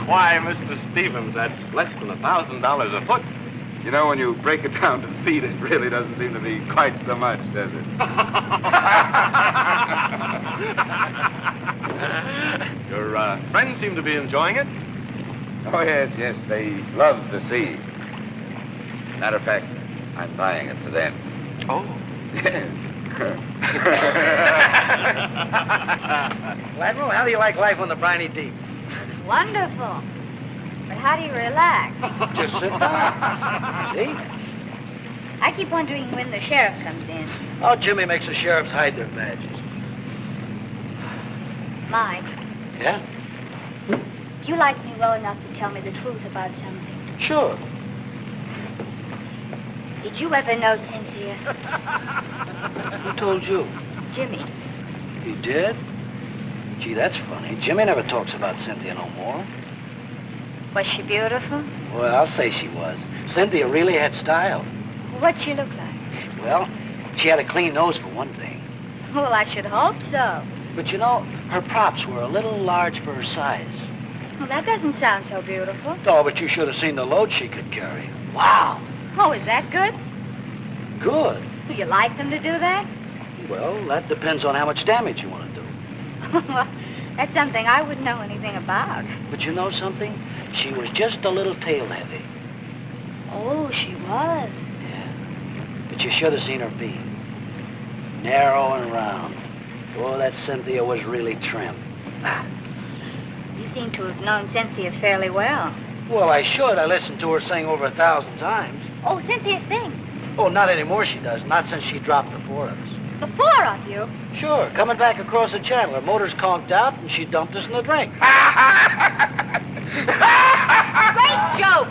Why, Mr. Stevens, that's less than $1,000 a foot. You know, when you break it down to feet, it really doesn't seem to be quite so much, does it? Your friends seem to be enjoying it. Oh, yes, yes, they love the sea. Matter of fact, I'm buying it for them. Oh. Yes. Well, Admiral, how do you like life on the briny deep? It's wonderful. But how do you relax? Just sit down. See? I keep wondering when the sheriff comes in. Oh, Jimmy makes the sheriffs hide their badges. Mike, Yeah? do you like me well enough to tell me the truth about something? Sure. Did you ever know Cynthia? Who told you? Jimmy. You did? Gee, that's funny. Jimmy never talks about Cynthia no more. Was she beautiful? Well, I'll say she was. Cynthia really had style. What'd she look like? Well, she had a clean nose for one thing. Well, I should hope so. But you know, her props were a little large for her size. Well, that doesn't sound so beautiful. Oh, but you should have seen the load she could carry. Wow. Oh, is that good? Good. Do you like them to do that? Well, that depends on how much damage you want to do. Well, that's something I wouldn't know anything about. But you know something? She was just a little tail heavy. Oh, she was. Yeah. But you should have seen her beam. Narrow and round. Oh, that Cynthia was really trim. You seem to have known Cynthia fairly well. Well, I should. I listened to her sing over 1,000 times. Oh, Cynthia sings. Oh, not anymore she does. Not since she dropped the four of us. The four of you? Sure. Coming back across the channel. Her motor's conked out, and she dumped us in the drink. Great joke.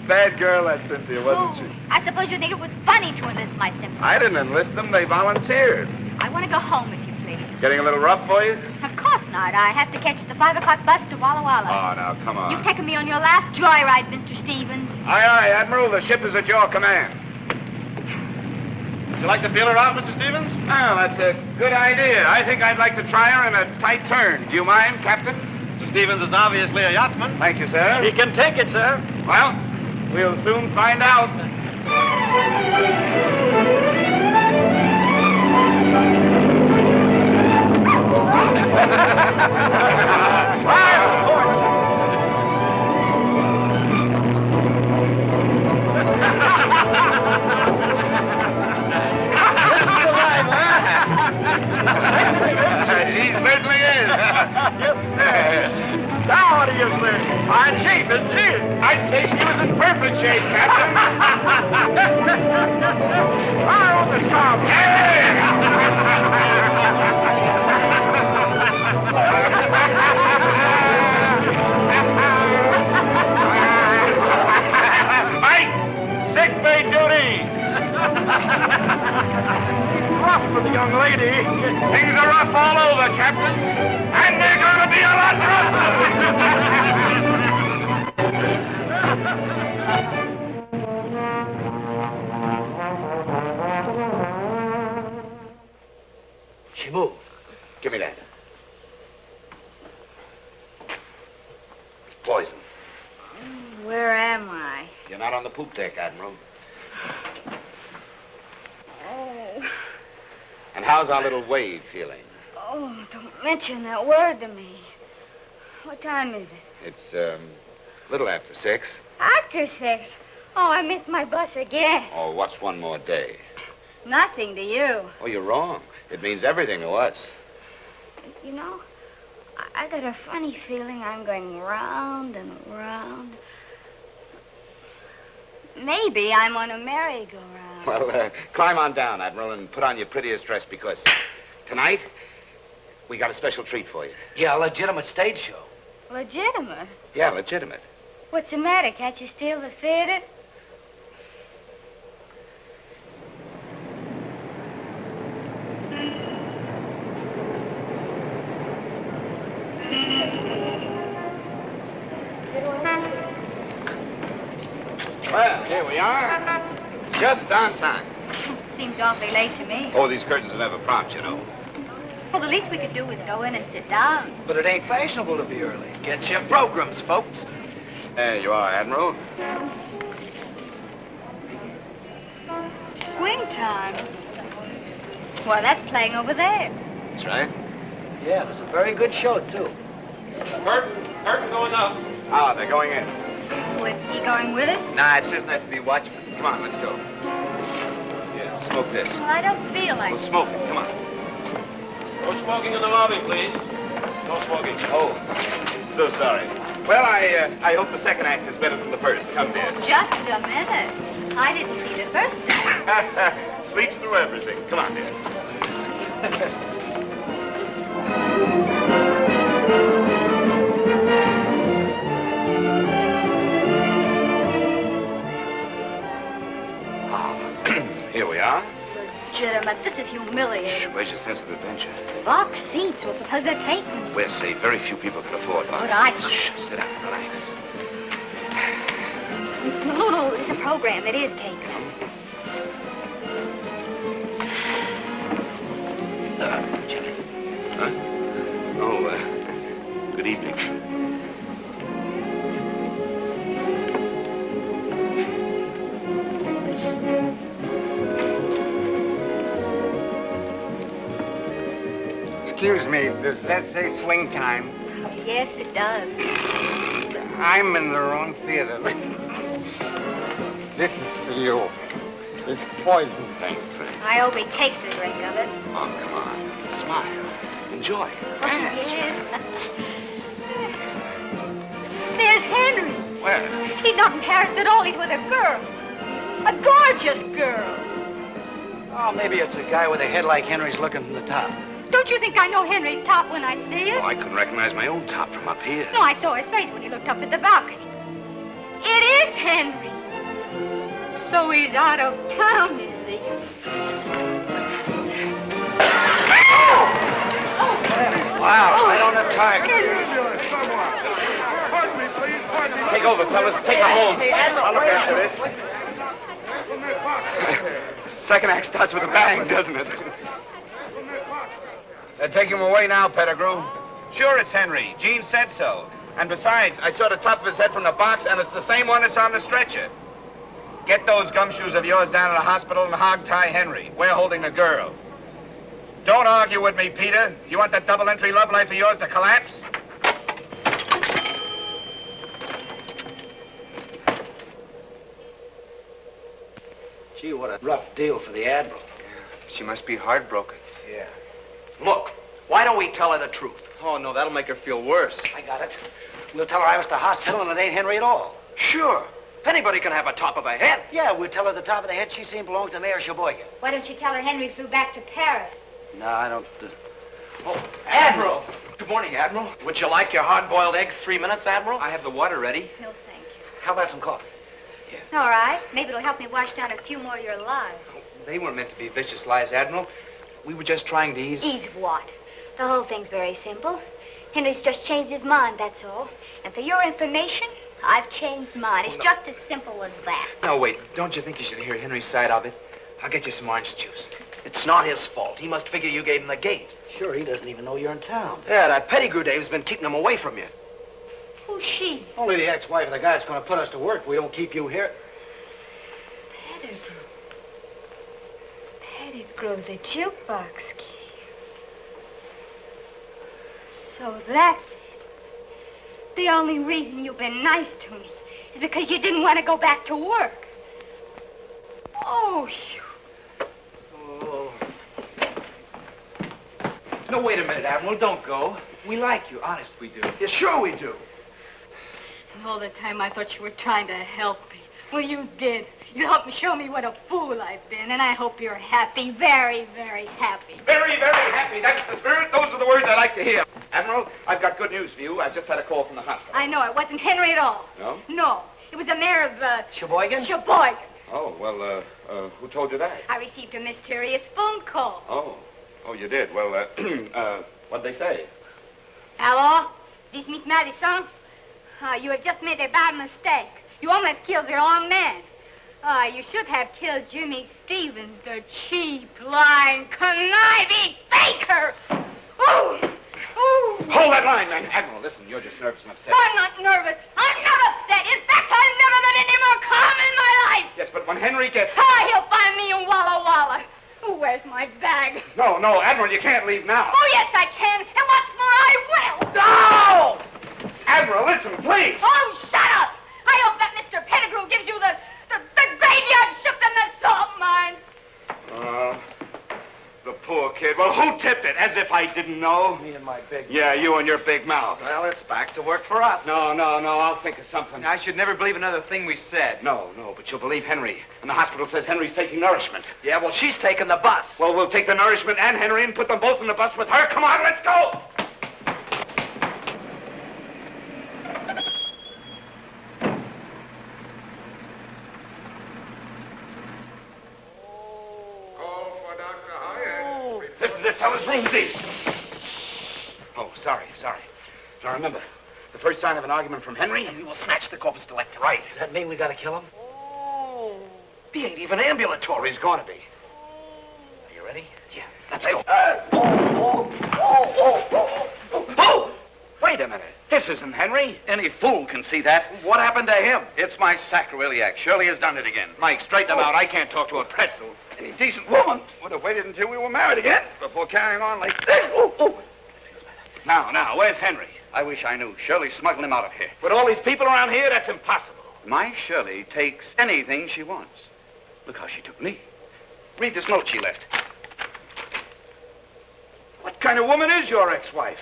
Bad girl, that Cynthia, wasn't she? I suppose you think it was funny to enlist my sympathy. I didn't enlist them. They volunteered. I want to go home, if you please. Getting a little rough for you? Of course not. I have to catch the 5 o'clock bus to Walla Walla. Oh, now, come on. You've taken me on your last joyride, Mr. Stevens. Aye, aye, Admiral. The ship is at your command. Would you like to feel her out, Mr. Stevens? Well, that's a good idea. I think I'd like to try her in a tight turn. Do you mind, Captain? Mr. Stevens is obviously a yachtsman. Thank you, sir. He can take it, sir. Well, we'll soon find out. He certainly is. Yes, sir. Now, what do you say? Fine shape, isn't she? I'd say she was in perfect shape, Captain. Fire on this car. Mike, sick bay duty. Rough for the young lady. Things are rough all over, Captain. And they're going to be a lot She moved. Give me that. It's poison. Where am I? You're not on the poop deck, Admiral. Oh. And how's our little wave feeling? Oh, don't mention that word to me. What time is it? It's, a little after 6. After 6. Oh, I missed my bus again. Oh, what's one more day? Nothing to you. Oh, you're wrong. It means everything to us. You know, I got a funny feeling I'm going round and round. Maybe I'm on a merry-go-round. Well, climb on down, Admiral, and put on your prettiest dress, because tonight we got a special treat for you. Yeah, a legitimate stage show. Legitimate? Yeah, legitimate. What's the matter? Can't you steal the theater? Here we are. Just on time. Seems awfully late to me. Oh, these curtains are never prompt, you know. Well, the least we could do is go in and sit down. But it ain't fashionable to be early. Get your programs, folks. There you are, Admiral. Swing time. Why, that's playing over there. That's right. Yeah, it was a very good show, too. Curtain going up. Ah, they're going in. Was he going with us? Nah, it's just nice to be watchman. Come on, let's go. Yeah, smoke this. Well, I don't feel like Well, smoke it. Come on. No smoking in the lobby, please. No smoking. Oh, so sorry. Well, I hope the second act is better than the first. Come, dear. Just a minute. I didn't see the first act. Sleeps through everything. Come on, dear. Here we are. Legitimate. This is humiliating. Where's your sense of adventure? Box seats. Well, suppose they're taken. We're safe. Very few people can afford box. But I... Shh, sit down. Relax. No. It's a program that is taken. Jimmy. Huh? Oh, good evening. Excuse me, does that say swing time? Oh, yes, it does. I'm in the wrong theater. This is for you. It's poison. Thanks, Frank. I hope he takes a drink of it. Oh, come on. Smile. Enjoy. Oh, yes. There's Henry. Where? He's not in Paris at all. He's with a girl. A gorgeous girl. Oh, maybe it's a guy with a head like Henry's looking from the top. Don't you think I know Henry's top when I see it? Oh, I couldn't recognize my own top from up here. No, I saw his face when he looked up at the balcony. It is Henry. So he's out of town, is he? Wow, I don't have time. Pardon me, please. Pardon me. Take over, fellas. Take her home. I'll look after this. Second act starts with a bang, doesn't it? Take him away now, Pettigrew. Sure, it's Henry. Gene said so. And besides, I saw the top of his head from the box, and it's the same one that's on the stretcher. Get those gumshoes of yours down to the hospital and hog-tie Henry. We're holding the girl. Don't argue with me, Peter. You want that double-entry love life of yours to collapse? Gee, what a rough deal for the Admiral. She must be heartbroken. Yeah. Look, why don't we tell her the truth? Oh, no, that'll make her feel worse. I got it. We'll tell her I was at the hospital and it ain't Henry at all. Sure. Anybody can have a top of a head. Yeah, we'll tell her the top of the head she's seen belongs to Mayor Sheboygan. Why don't you tell her Henry flew back to Paris? No, I don't... Oh, Admiral. Good morning, Admiral. Would you like your hard-boiled eggs 3 minutes, Admiral? I have the water ready. No, thank you. How about some coffee? All right. Maybe it'll help me wash down a few more of your lies. They weren't meant to be vicious lies, Admiral. We were just trying to ease... Ease what? The whole thing's very simple. Henry's just changed his mind, that's all. And for your information, I've changed mine. It's just as simple as that. No, wait. Don't you think you should hear Henry's side of it? I'll get you some orange juice. It's not his fault. He must figure you gave him the gate. Sure, he doesn't even know you're in town. Yeah, that Pettigrew Dave's been keeping him away from you. Who's she? Only the ex-wife of the guy that's going to put us to work if we don't keep you here. Pettigrew. Pettigrew's a jukebox key. So that's it. The only reason you've been nice to me is because you didn't want to go back to work. Oh, Oh. No, wait a minute, Admiral. Don't go. We like you. Honest, we do. Yeah, sure we do. All the time I thought you were trying to help me. Well, you did. You helped me show me what a fool I've been, and I hope you're happy, very, very happy. Very, very happy. That's the spirit. Those are the words I like to hear. Admiral, I've got good news for you. I just had a call from the hospital. I know. It wasn't Henry at all. No? No. It was the mayor of, Sheboygan? Sheboygan. Oh, well, who told you that? I received a mysterious phone call. Oh, you did? Well, what'd they say? Hello? This Miss Madison? You have just made a bad mistake. You almost killed your own man. Ah, you should have killed Jimmy Stevens, the cheap, lying, conniving faker. Oh! Oh! Hold that line, man. Admiral, listen, you're just nervous and upset. I'm not nervous. I'm not upset. In fact, I've never been any more calm in my life. Yes, but when Henry gets... Ah, he'll find me in Walla Walla. Oh, where's my bag? No, Admiral, you can't leave now. Oh, yes, I can. And what's more, I will. No! Admiral, listen, please. Oh, shut up. I hope that Mr. Pettigrew gives you the graveyard shift and the salt mines. The poor kid. Well, who tipped it? As if I didn't know. Me and my big... Yeah, you and your big mouth. Well, it's back to work for us. No, I'll think of something. I should never believe another thing we said. No, but you'll believe Henry. And the hospital says Henry's taking nourishment. Yeah, well, she's taking the bus. Well, we'll take the nourishment and Henry and put them both in the bus with her. Come on, let's go! This is it. Tell us room D. Oh, sorry. Now remember, the first sign of an argument from Henry, We will snatch the corpus delicta. Right. Does that mean we gotta kill him? Oh. He ain't even ambulatory. he's going to be. Are you ready? Yeah. Let's go. Oh! Wait a minute. This isn't Henry. Any fool can see that. What happened to him? It's my sacroiliac. Shirley has done it again. Mike, straighten him out. I can't talk to a pretzel. Any decent woman would have waited until we were married again before carrying on like this. Now, where's Henry? I wish I knew. Shirley's smuggling him out of here. With all these people around here, that's impossible. My Shirley takes anything she wants. Look how she took me. Read this note she left. What kind of woman is your ex-wife?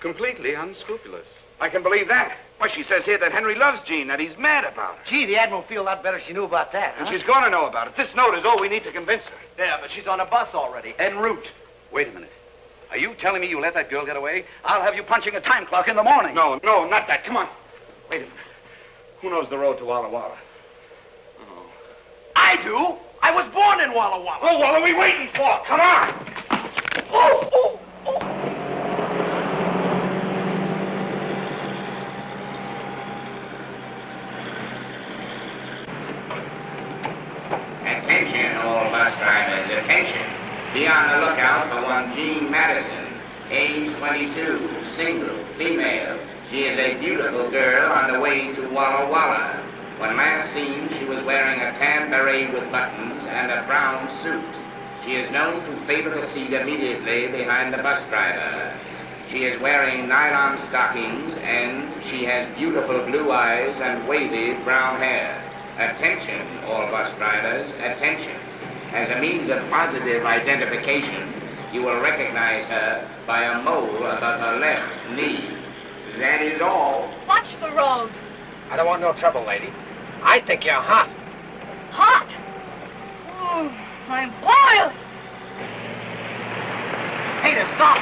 Completely unscrupulous. I can believe that. Why, she says here that Henry loves Jean, that he's mad about her. Gee, the Admiral would feel a lot better if she knew about that, huh? And she's going to know about it. This note is all we need to convince her. Yeah, but she's on a bus already, en route. Wait a minute. Are you telling me you let that girl get away? I'll have you punching a time clock in the morning. No, not that. Come on. Wait a minute. Who knows the road to Walla Walla? Oh. I do. I was born in Walla Walla. Oh, what are we waiting for? Come on. Oh. Attention, all bus drivers, attention. Be on the lookout for one Jean Madison, age 22, single, female. She is a beautiful girl on the way to Walla Walla. When last seen, she was wearing a tan beret with buttons and a brown suit. She is known to favor a seat immediately behind the bus driver. She is wearing nylon stockings and she has beautiful blue eyes and wavy brown hair. Attention, all bus drivers, attention. As a means of positive identification, you will recognize her by a mole above her left knee. That is all. Watch the road. I don't want no trouble, lady. I think you're hot. Hot? Oh, I'm boiled. Peter, stop!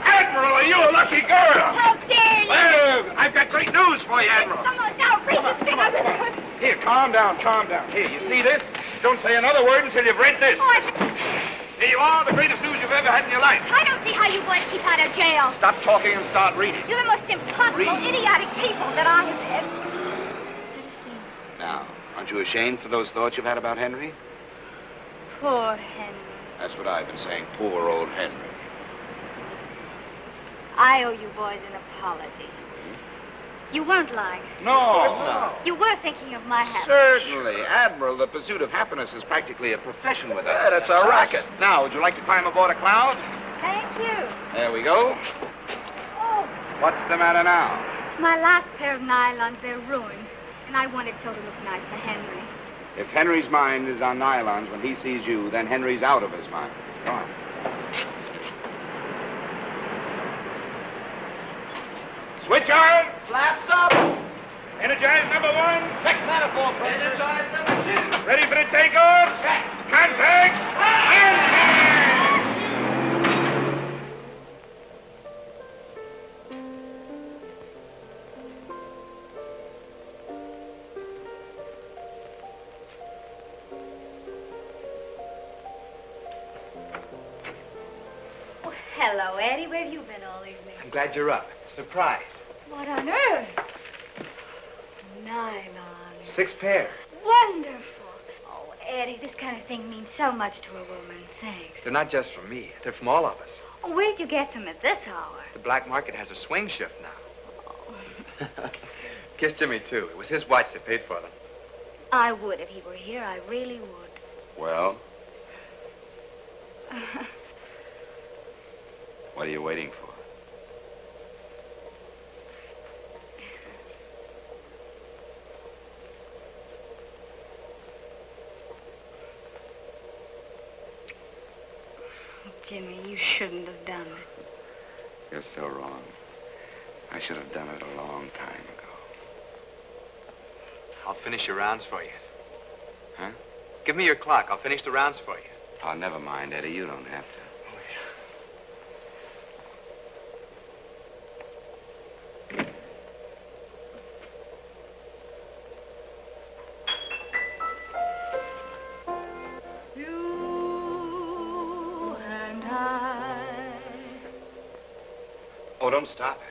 Admiral, are you a lucky girl? How dare you? Well, I've got great news for you, Admiral. It's the most outrageous thing I've ever heard. Here, calm down. Here, you see this? Don't say another word until you've read this. Here you are, the greatest news you've ever had in your life. I don't see how you boys keep out of jail. Stop talking and start reading. You're the most impossible, idiotic people that I have ever... Now, aren't you ashamed for those thoughts you've had about Henry? Poor Henry. That's what I've been saying. Poor old Henry. I owe you boys an apology. You weren't lying. No. Of course not. You were thinking of my happiness. Certainly. Admiral, the pursuit of happiness is practically a profession with us. Yeah, that's our racket. Now, would you like to climb aboard a cloud? Thank you. There we go. Oh, What's the matter now? it's my last pair of nylons. They're ruined. And I wanted so to look nice for Henry. If Henry's mind is on nylons when he sees you, then Henry's out of his mind. Go on. Switch on. Flaps up. Energize number 1. Check manifold pressure. Energize number 2. Ready for the takeoff? Contact. Hello, Eddie. Where have you been all evening? I'm glad you're up. Surprise. What on earth? Nylon. 6 pair. Wonderful. Oh, Eddie, this kind of thing means so much to a woman. Thanks. They're not just for me. They're from all of us. Oh, where'd you get them at this hour? The black market has a swing shift now. Kiss Jimmy, too. It was his watch that paid for them. I would if he were here. I really would. Well? What are you waiting for? Jimmy, you shouldn't have done it. You're so wrong. I should have done it a long time ago. I'll finish your rounds for you. Huh? Give me your clock. I'll finish the rounds for you. Oh, never mind, Eddie. You don't have to. Oh, don't stop it.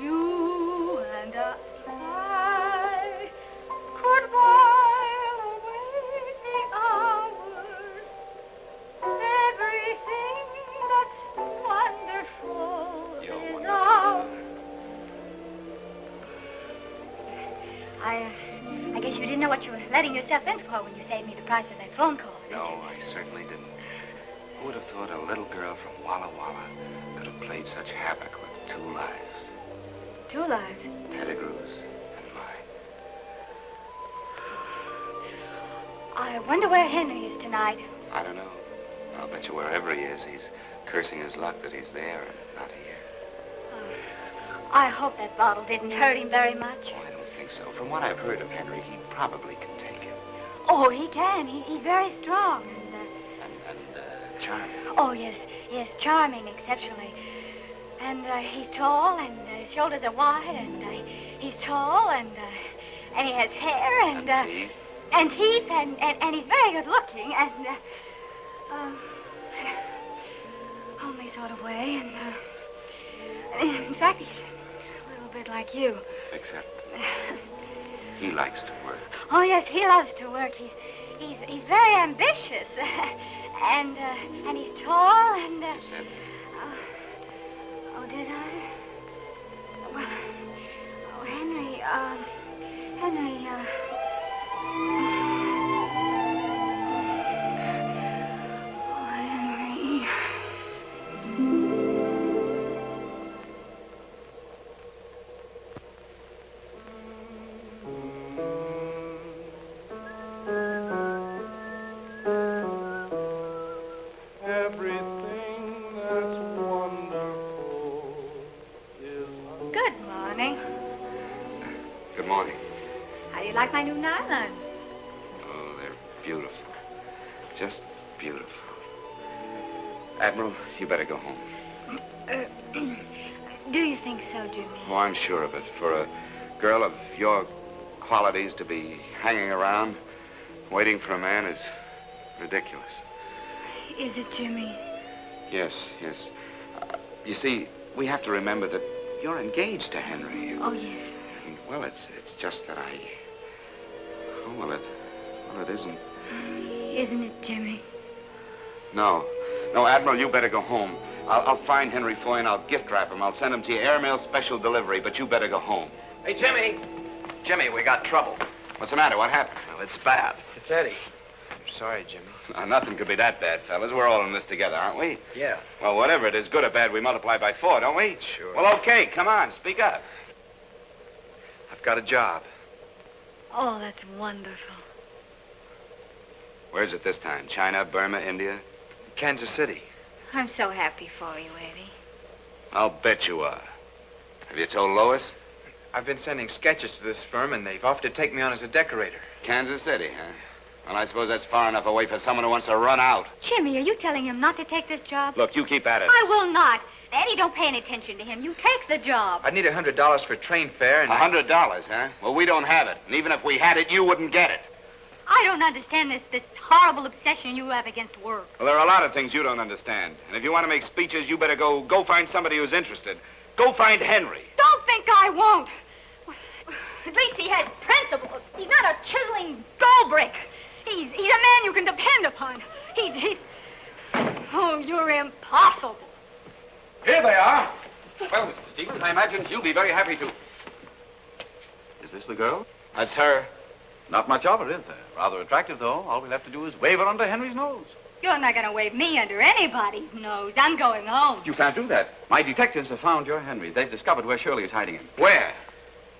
You and I could while away the hours. Everything that's wonderful is ours. I guess you didn't know what you were letting yourself in for when you saved me the price of that phone call. No, I certainly didn't. Who would have thought a little girl from Walla Walla could have played such havoc with 2 lives? 2 lives? Pettigrew's and mine. I wonder where Henry is tonight. I don't know. I'll bet you wherever he is, he's cursing his luck that he's there and not here. I hope that bottle didn't hurt him very much. Oh, I don't think so. From what I've heard of Henry, he probably can take it. Oh, he can. He's very strong And charming. Oh, yes, charming, exceptionally. And he's tall, and his shoulders are wide, and he's tall, and he has hair, and teeth. And teeth, and he's very good looking, and only sort of way, and in fact, he's a little bit like you. Except he likes to work. Oh, yes, he loves to work. He's very ambitious, and he's tall, and. You said. Oh, did I? Well, oh, Henry, Good morning. How do you like my new nylon? Oh, they're beautiful. Just beautiful. Admiral, you better go home. Do you think so, Jimmy? Oh, I'm sure of it. For a girl of your qualities to be hanging around, waiting for a man is ridiculous. Is it, Jimmy? Yes. You see, we have to remember that you're engaged to Henry. Oh, yes. And, well, it's just that I... Oh, well, it isn't. Isn't it, Jimmy? No, Admiral, you better go home. I'll find Henry for you and I'll gift wrap him. I'll send him to you airmail special delivery, but you better go home. Hey, Jimmy. Jimmy, we got trouble. What's the matter? What happened? Well, it's bad. It's Eddie. I'm sorry, Jimmy. Nothing could be that bad, fellas. We're all in this together, aren't we? Yeah. Well, whatever it is, good or bad, we multiply by 4, don't we? Sure. Well, okay, come on, speak up. I've got a job. Oh, that's wonderful. Where's it this time? China, Burma, India? Kansas City. I'm so happy for you, Eddie. I'll bet you are. Have you told Lois? I've been sending sketches to this firm, and they've offered to take me on as a decorator. Kansas City, huh? Well, I suppose that's far enough away for someone who wants to run out. Jimmy, are you telling him not to take this job? Look, you keep at it. I will not. Eddie, don't pay any attention to him. You take the job. I'd need $100 for train fare, and $100, huh? Well, we don't have it. And even if we had it, you wouldn't get it. I don't understand this horrible obsession you have against work. Well, there are a lot of things you don't understand. And if you want to make speeches, you better go find somebody who's interested. Go find Henry. Don't think I won't. At least he has principles. He's not a chiseling gold brick. He's a man you can depend upon. He's... Oh, you're impossible. Here they are. Well, Mr. Stevens, I imagine you'll be very happy to... Is this the girl? That's her. Not much of her, is there? Rather attractive, though. All we'll have to do is wave her under Henry's nose. You're not going to wave me under anybody's nose. I'm going home. You can't do that. My detectives have found your Henry. They've discovered where Shirley is hiding him. Where?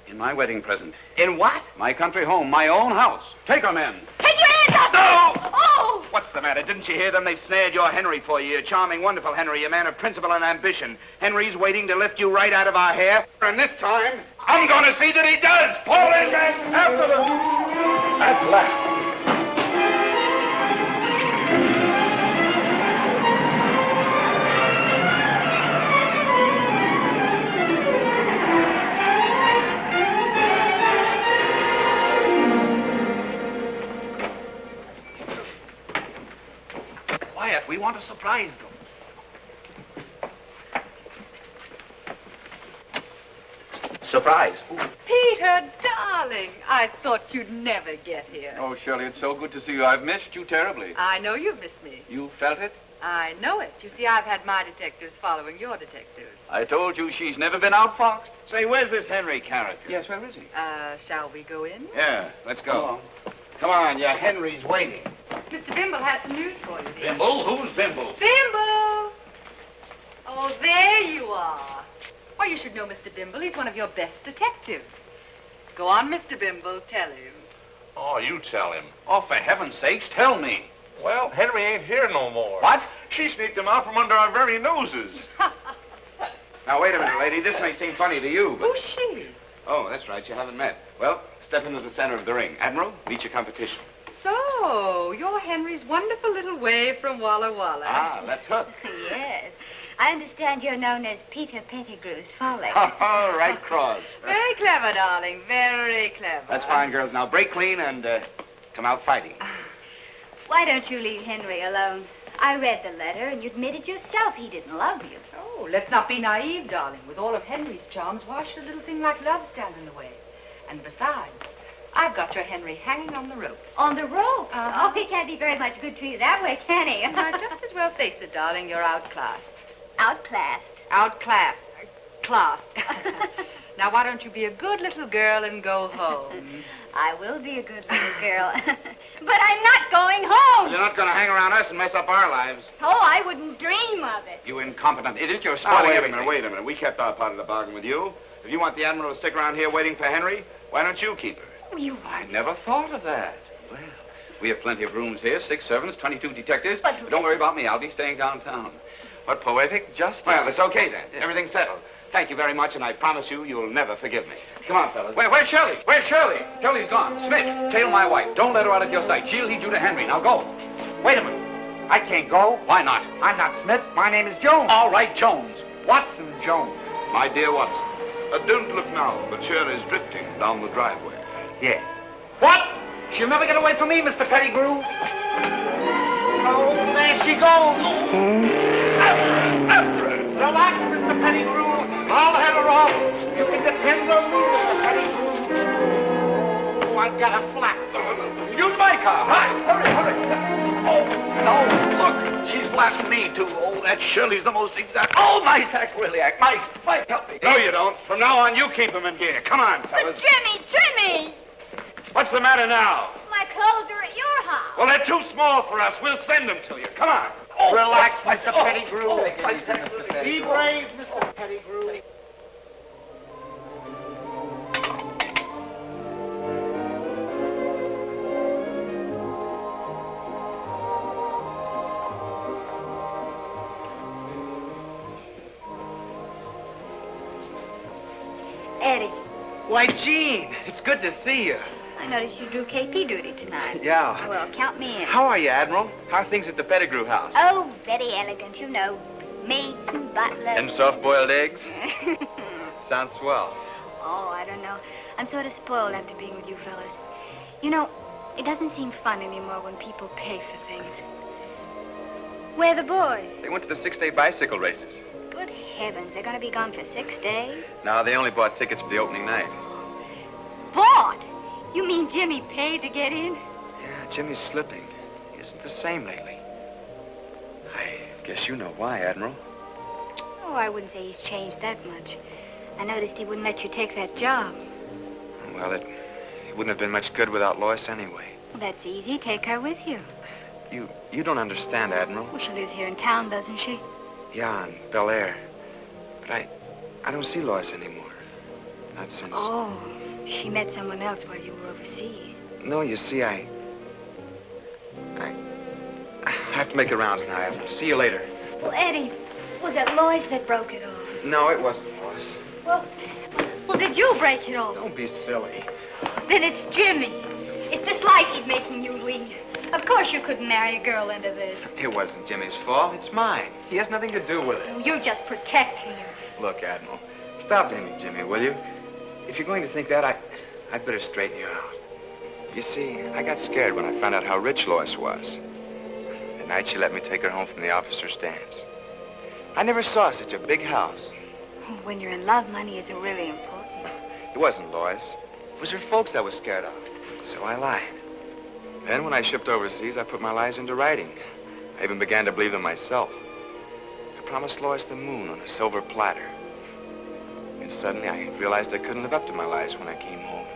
In my wedding present. In what? My country home, my own house. Take her, men. Take your hands up! No! Oh! What's the matter? Didn't you hear them? They snared your Henry for you. A charming, wonderful Henry, a man of principle and ambition. Henry's waiting to lift you right out of our hair. And this time, I'm going to see that he does. Pull his head after them. At last. Quiet. We want to surprise them. Surprise. Peter, darling, I thought you'd never get here. Oh, Shirley, it's so good to see you. I've missed you terribly. I know you've missed me. You felt it? I know it. You see, I've had my detectives following your detectives. I told you she's never been outfoxed. Say, where's this Henry character? Yes, where is he? Shall we go in? Yeah, let's go. Come on, your Henry's waiting. Mr. Bimble has some news for you. Dear. Bimble? Who's Bimble? Bimble! Oh, there you are. Why, you should know Mr. Bimble. He's one of your best detectives. Go on, Mr. Bimble. Tell him. Oh, you tell him. Oh, for heaven's sakes, tell me. Well, Henry ain't here no more. What? She sneaked him out from under our very noses. Now, wait a minute, lady. This may seem funny to you, but... Who's she? Oh, that's right. You haven't met. Well, step into the center of the ring. Admiral, meet your competition. So, you're Henry's wonderful little wave from Walla Walla. Ah, that's hook. Yes. I understand you're known as Peter Pettigrew's folly. Oh, right cross. Very clever, darling. Very clever. That's fine, girls. Now, break clean and come out fighting. Why don't you leave Henry alone? I read the letter, and you admitted yourself he didn't love you. Oh, let's not be naive, darling. With all of Henry's charms, why should a little thing like love stand in the way? And besides, I've got your Henry hanging on the rope. On the rope? Oh, he can't be very much good to you that way, can he? Now, just as well face it, darling. You're outclassed. Outclassed? Outclassed. Classed. Now, why don't you be a good little girl and go home? I will be a good little girl. But I'm not going home. You're not going to hang around us and mess up our lives. Oh, I wouldn't dream of it. You incompetent idiot. You're Now, spoiling wait a everything. minute, wait a minute. We kept our part of the bargain with you. If you want the Admiral to stick around here waiting for Henry, why don't you keep her? You... I never thought of that. Well, we have plenty of rooms here, 6 servants, 22 detectives. But don't worry about me. I'll be staying downtown. What poetic justice. Well, it's okay then. Everything's settled. Thank you very much, and I promise you'll never forgive me. Come on, fellas. Where's Shirley? Where's Shirley? Shirley's gone. Smith, tail my wife. Don't let her out of your sight. She'll lead you to Henry. Now go. Wait a minute. I can't go. Why not? I'm not Smith. My name is Jones. All right, Jones. Watson Jones. My dear Watson, don't look now, but Shirley's drifting down the driveway. Yeah. What? She'll never get away from me, Mr. Pettigrew. Oh, there she goes. Relax, Mr. Pettigrew. I'll head her off. You can depend on me, Mr. Pettigrew. Oh, I've got a flat. Use my car. Hurry. Oh, no. Look, she's blasting me, too. Oh, that Shirley's the most exact. Oh, my sacrilege. Mike, help me. No, you don't. From now on, you keep him in gear. Come on, fellas. Jimmy! What's the matter now? My clothes are at your house. Well, they're too small for us. We'll send them to you. Come on. Relax, Mr. Pettigrew. Be Be brave, Mr. Pettigrew. Eddie, Why, Jean, it's good to see you. I noticed you drew KP duty tonight. Yeah. Well, count me in. How are you, Admiral? How are things at the Pettigrew house? Oh, very elegant, you know. Maids and butlers. And soft-boiled eggs? Sounds swell. Oh, I don't know. I'm sort of spoiled after being with you fellas. You know, It doesn't seem fun anymore when people pay for things. Where are the boys? They went to the 6-day bicycle races. Good heavens, they're going to be gone for 6 days? No, they only bought tickets for the opening night. Bought? You mean Jimmy paid to get in? Yeah, Jimmy's slipping. He isn't the same lately. I guess you know why, Admiral. Oh, I wouldn't say he's changed that much. I noticed he wouldn't let you take that job. Well, it wouldn't have been much good without Lois anyway. Well, that's easy. Take her with you. You don't understand, Admiral. Well, she lives here in town, doesn't she? Yeah, in Bel Air. But I don't see Lois anymore. Not since... Oh, she met someone else while you were overseas. No, you see, I have to make the rounds now. I'll see you later. Well, Eddie, was it Lois that broke it off? No, it wasn't Lois. Well, did you break it off? Don't be silly. Then it's Jimmy. It's this life he's making you lead. Of course you couldn't marry a girl into this. It wasn't Jimmy's fault. It's mine. He has nothing to do with it. Oh, you're just protecting him. Look, Admiral, stop blaming Jimmy, will you? If you're going to think that, I'd better straighten you out. You see, I got scared when I found out how rich Lois was. The night she let me take her home from the officer's dance. I never saw such a big house. When you're in love, money isn't really important. It wasn't Lois. It was her folks I was scared of. So I lied. Then when I shipped overseas, I put my lies into writing. I even began to believe them myself. I promised Lois the moon on a silver platter. And suddenly I realized I couldn't live up to my lies when I came home.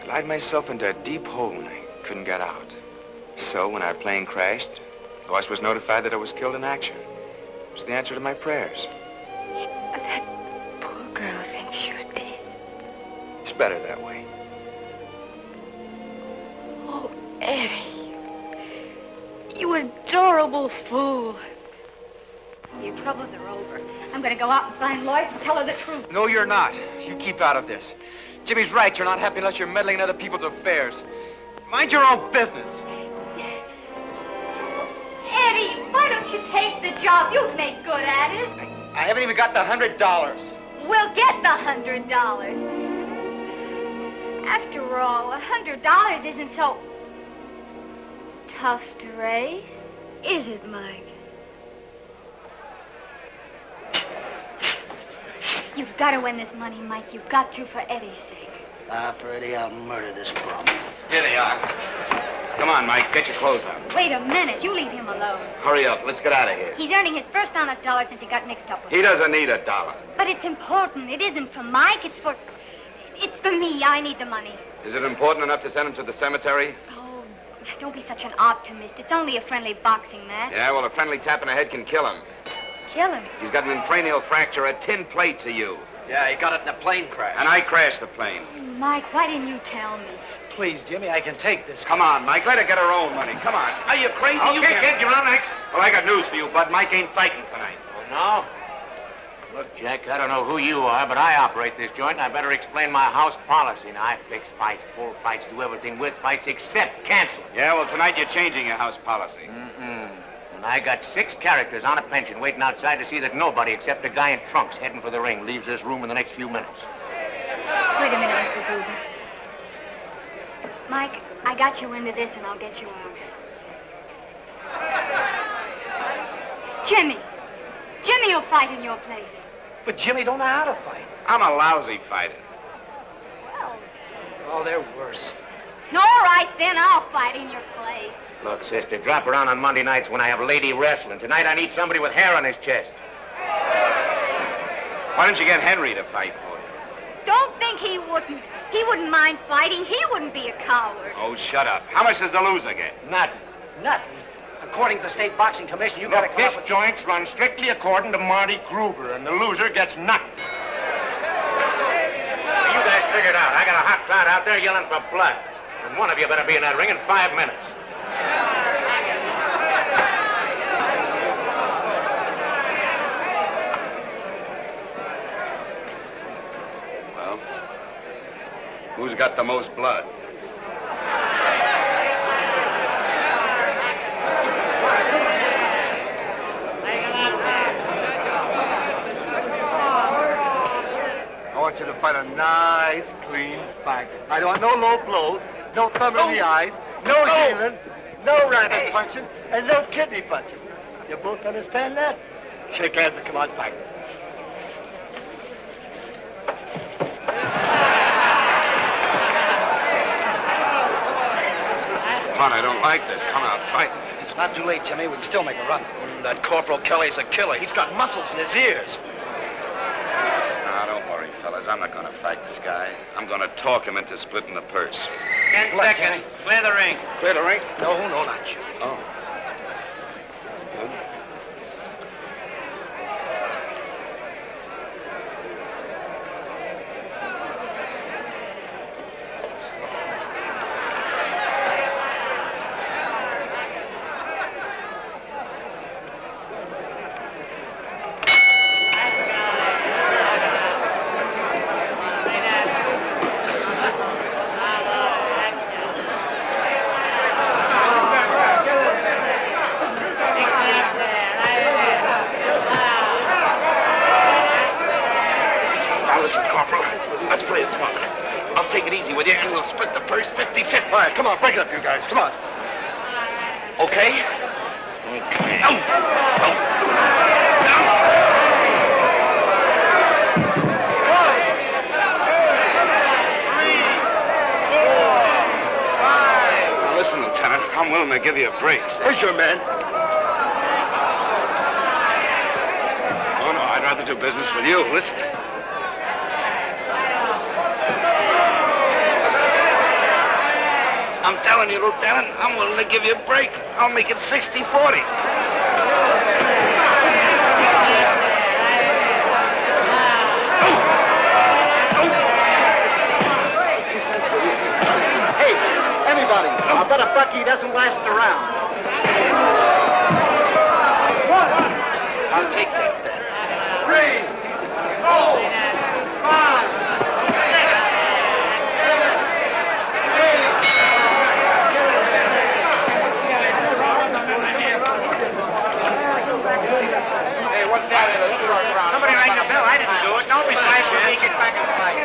I lied myself into a deep hole and I couldn't get out. So when our plane crashed, Lois was notified that I was killed in action. It was the answer to my prayers. But that poor girl thinks you're dead. It's better that way. Oh, Eddie. You adorable fool. Your troubles are over. I'm going to go out and find Lois and tell her the truth. No, you're not. You keep out of this. Jimmy's right. You're not happy unless you're meddling in other people's affairs. Mind your own business. Eddie, why don't you take the job? You've made good at it. I haven't even got the $100. We'll get the $100. After all, $100 isn't so tough to raise, is it, Mike? You've got to win this money, Mike. You've got to for Eddie's sake. For Eddie, I'll murder this bum. Here they are. Come on, Mike. Get your clothes on. Wait a minute. You leave him alone. Hurry up. Let's get out of here. He's earning his first honest dollar since he got mixed up with He doesn't need $1. But it's important. It isn't for Mike. It's for me. I need the money. Is it important enough to send him to the cemetery? Oh, don't be such an optimist. It's only a friendly boxing match. Yeah, well, a friendly tap in the head can kill him. Kill him? He's got an cranial fracture, a tin plate to you. Yeah, he got it in a plane crash. And I crashed the plane. Mike, why didn't you tell me? Please, Jimmy, I can take this. Come on, Mike. Let her get her own money. Come on. Are you crazy? Okay, kid, you're on next. Well, I got news for you, Bud. Mike ain't fighting tonight. Oh, no? Look, Jack, I don't know who you are, but I operate this joint, and I better explain my house policy. Now, I fix fights, pull fights, do everything with fights except cancel. Yeah, well, tonight you're changing your house policy. And I got 6 characters on a pension waiting outside to see that nobody except a guy in trunks heading for the ring leaves this room in the next few minutes. Wait a minute, Mr. Boober. Mike, I got you into this, and I'll get you out. Jimmy. Jimmy will fight in your place. But Jimmy don't know how to fight. I'm a lousy fighter. Well... Oh, they're worse. All right, then. I'll fight in your place. Look, sister, drop around on Monday nights when I have lady wrestling. Tonight I need somebody with hair on his chest. Why don't you get Henry to fight for you? Don't think he wouldn't. He wouldn't mind fighting. He wouldn't be a coward. Oh, shut up. How much does the loser get? Nothing. Nothing. According to the State Boxing Commission, you got to This joint's run strictly according to Marty Gruber, and the loser gets nothing. You guys figure it out. I got a hot crowd out there yelling for blood. And one of you better be in that ring in 5 minutes. Well, who's got the most blood? I want you to fight a nice, clean fight. I don't want no low blows. no thumb in the eyes, no healing, no rabbit punching, and no kidney punching. You both understand that? Shake hands and come on, fight. Come on, I don't like this. Come out, fight. It's not too late, Jimmy. We can still make a run. That Corporal Kelly's a killer. He's got muscles in his ears. Now, don't worry, fellas. I'm not going to fight this guy. I'm going to talk him into splitting the purse. 10 seconds. Clear the ring. Clear the ring? No, not you. Oh. All right, come on, break it up, you guys. Come on. Okay? Okay. No. Now, listen, Lieutenant, I'm willing to give you a break. Where's your man? Oh, no, I'd rather do business with you. Listen. I'm telling you, Lieutenant, I'm willing to give you a break. I'll make it 60-40. Hey, anybody, I bet a Bucky doesn't last around. I'll take that then. 3, 4, 5, Hey, what's that? Somebody rang the bell. I didn't do it. Don't be flashing me. Get back in the fight.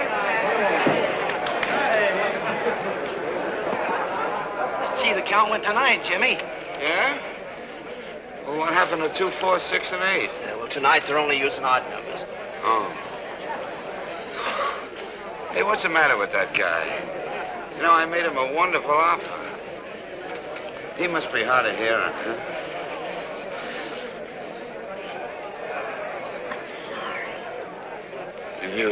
Gee, the count went to 9, Jimmy. Yeah? Well, what happened to 2, 4, 6, and 8? Yeah, well, tonight they're only using odd numbers. Oh. Hey, what's the matter with that guy? You know, I made him a wonderful offer. He must be hard of hearing, huh? You.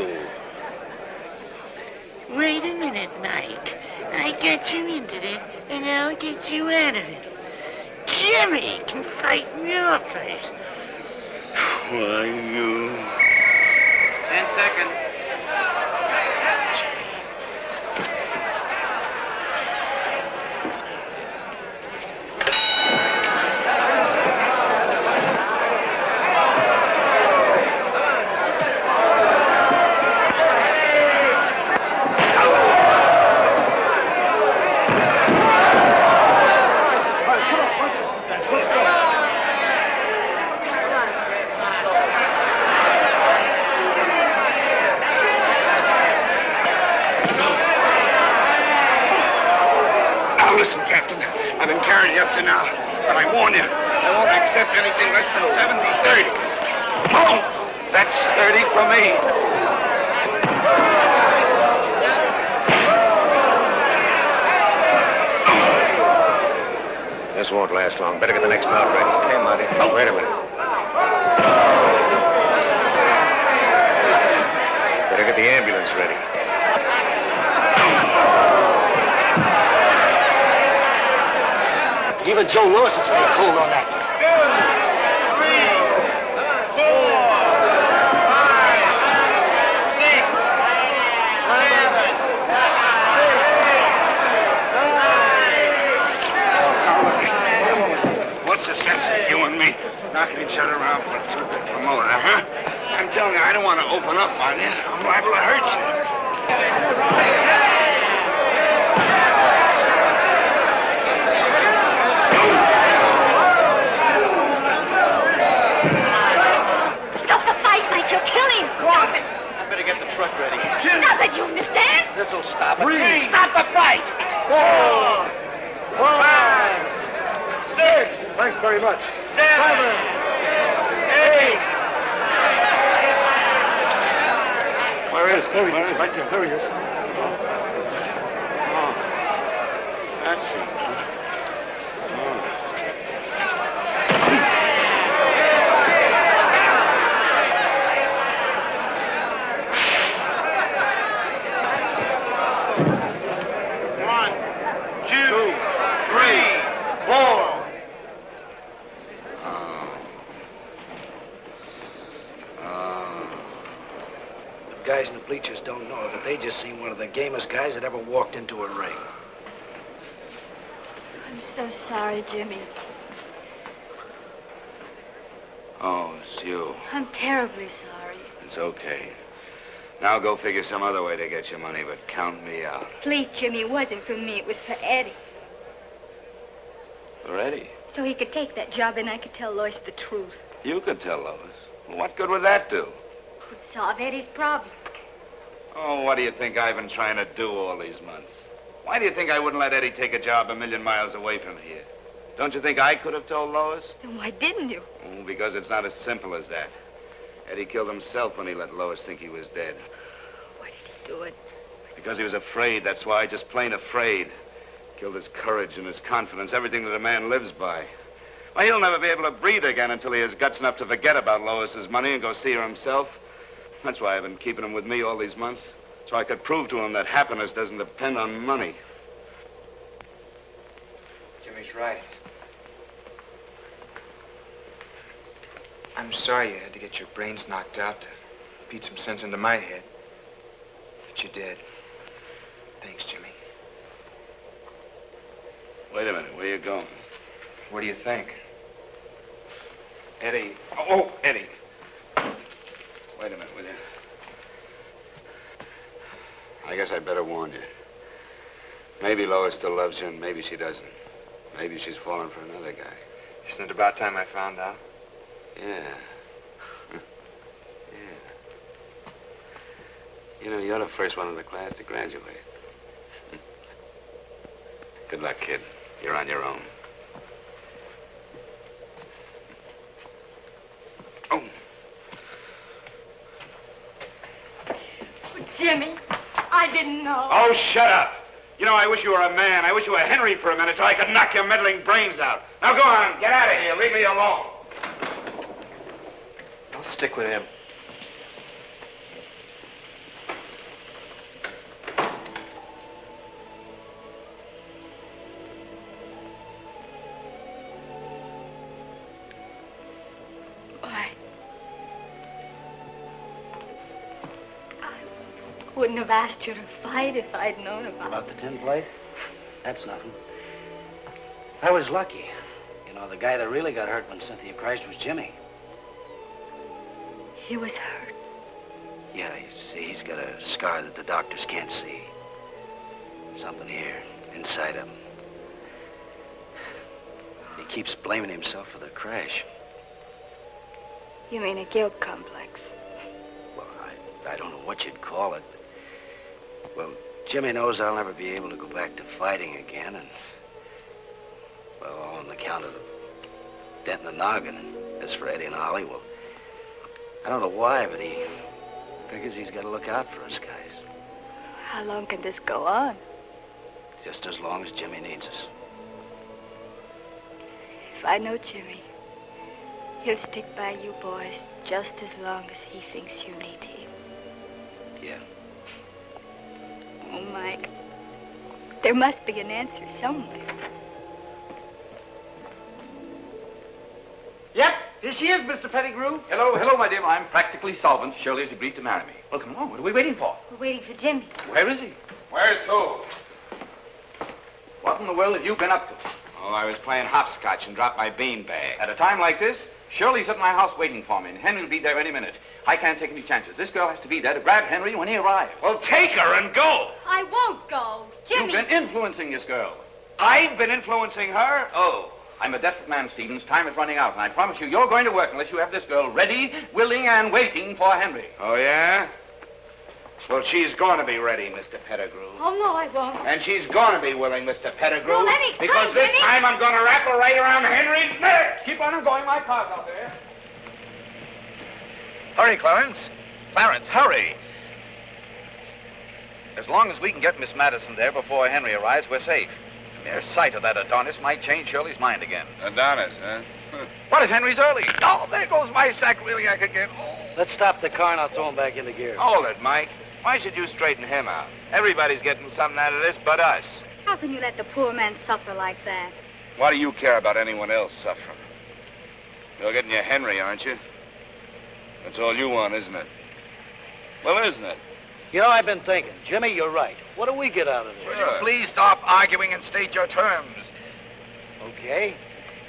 Wait a minute, Mike. I got you into this, and I'll get you out of it. Jimmy can fight in your place. Why, you... 10 seconds. I've been carrying you up to now, but I warn you, I won't accept anything less than 70-30. Oh, that's 30 for me. This won't last long. Better get the next bout ready. Okay, Monty? Oh, wait a minute. Better get the ambulance ready. Even Joe Lewis would stay cool on that. 2, 3, 4, 5, 6, 7, 8. What's the sense of you and me knocking each other around for a two-bit promoter, huh? I'm telling you, I don't want to open up on you. I'm liable to hurt you. Get the truck ready. Stop it, you understand? This'll stop it. Three. Stop the fight! 4, Thanks very much. 7, 8. Where is? There he is. Right there. There he is. Oh. That's it. Oh. Guys in the bleachers don't know it, but they just seen one of the gamest guys that ever walked into a ring. I'm so sorry, Jimmy. Oh, it's you. I'm terribly sorry. It's okay. Now go figure some other way to get your money, but count me out. Please, Jimmy, it wasn't for me. It was for Eddie. For Eddie? So he could take that job and I could tell Lois the truth. You could tell Lois. Well, what good would that do? It would solve Eddie's problem. Oh, what do you think I've been trying to do all these months? Why do you think I wouldn't let Eddie take a job a million miles away from here? Don't you think I could have told Lois? Then why didn't you? Oh, because it's not as simple as that. Eddie killed himself when he let Lois think he was dead. Why did he do it? Because he was afraid, that's why, just plain afraid. Killed his courage and his confidence, everything that a man lives by. Why, he'll never be able to breathe again until he has guts enough to forget about Lois's money and go see her himself. That's why I've been keeping him with me all these months. So I could prove to him that happiness doesn't depend on money. Jimmy's right. I'm sorry you had to get your brains knocked out to beat some sense into my head. But you did. Thanks, Jimmy. Wait a minute. Where are you going? What do you think? Eddie. Oh, Eddie. Wait a minute, will you? I guess I'd better warn you. Maybe Lois still loves you, and maybe she doesn't. Maybe she's fallen for another guy. Isn't it about time I found out? Yeah. Yeah. You know, you're the first one in the class to graduate. Good luck, kid. You're on your own. Oh. Jimmy, I didn't know. Oh, shut up. You know, I wish you were a man. I wish you were Henry for a minute so I could knock your meddling brains out. Now go on. Get out of here. Leave me alone. I'll stick with him. Wouldn't have asked you to fight if I'd known About the tin plate? That's nothing. I was lucky. You know, the guy that really got hurt when Cynthia crashed was Jimmy. He was hurt. Yeah, you see, he's got a scar that the doctors can't see. Something here, inside him. He keeps blaming himself for the crash. You mean a guilt complex? Well, I don't know what you'd call it. Well, Jimmy knows I'll never be able to go back to fighting again, and, well, all on account of the dent in the noggin. As for Eddie and Ollie, well, I don't know why, but he figures he's got to look out for us guys. How long can this go on? Just as long as Jimmy needs us. If I know Jimmy, he'll stick by you boys just as long as he thinks you need him. Yeah. Oh, Mike. There must be an answer somewhere. Yep, here she is, Mr. Pettigrew. Hello, my dear. I'm practically solvent. Shirley has agreed to marry me. Well, come on. What are we waiting for? We're waiting for Jimmy. Where is he? Where's who? What in the world have you been up to? Oh, I was playing hopscotch and dropped my beanbag. At a time like this, Shirley's at my house waiting for me, and Henry will be there any minute. I can't take any chances. This girl has to be there to grab Henry when he arrives. Well, take her and go. I won't go. Jimmy. You've been influencing this girl. I've been influencing her? Oh, I'm a desperate man, Stevens. Time is running out, and I promise you, you're going to work unless you have this girl ready, willing, and waiting for Henry. Oh, yeah? Well, she's going to be ready, Mr. Pettigrew. Oh, no, I won't. And she's going to be willing, Mr. Pettigrew. Well, let me because go, this Jimmy. time I'm going to wrap her right around Henry's neck. Keep on going. My car's out there. Hurry, Clarence. Clarence, hurry. As long as we can get Miss Madison there before Henry arrives, we're safe. The mere sight of that Adonis might change Shirley's mind again. Adonis, huh? What if Henry's early? Oh, there goes my sacroiliac again. Oh. Let's stop the car and I'll throw him back into gear. Hold it, Mike. Why should you straighten him out? Everybody's getting something out of this but us. How can you let the poor man suffer like that? Why do you care about anyone else suffering? You're getting your Henry, aren't you? That's all you want, isn't it? Well, isn't it? You know, I've been thinking. Jimmy, you're right. What do we get out of this? Will you please stop arguing and state your terms? Okay.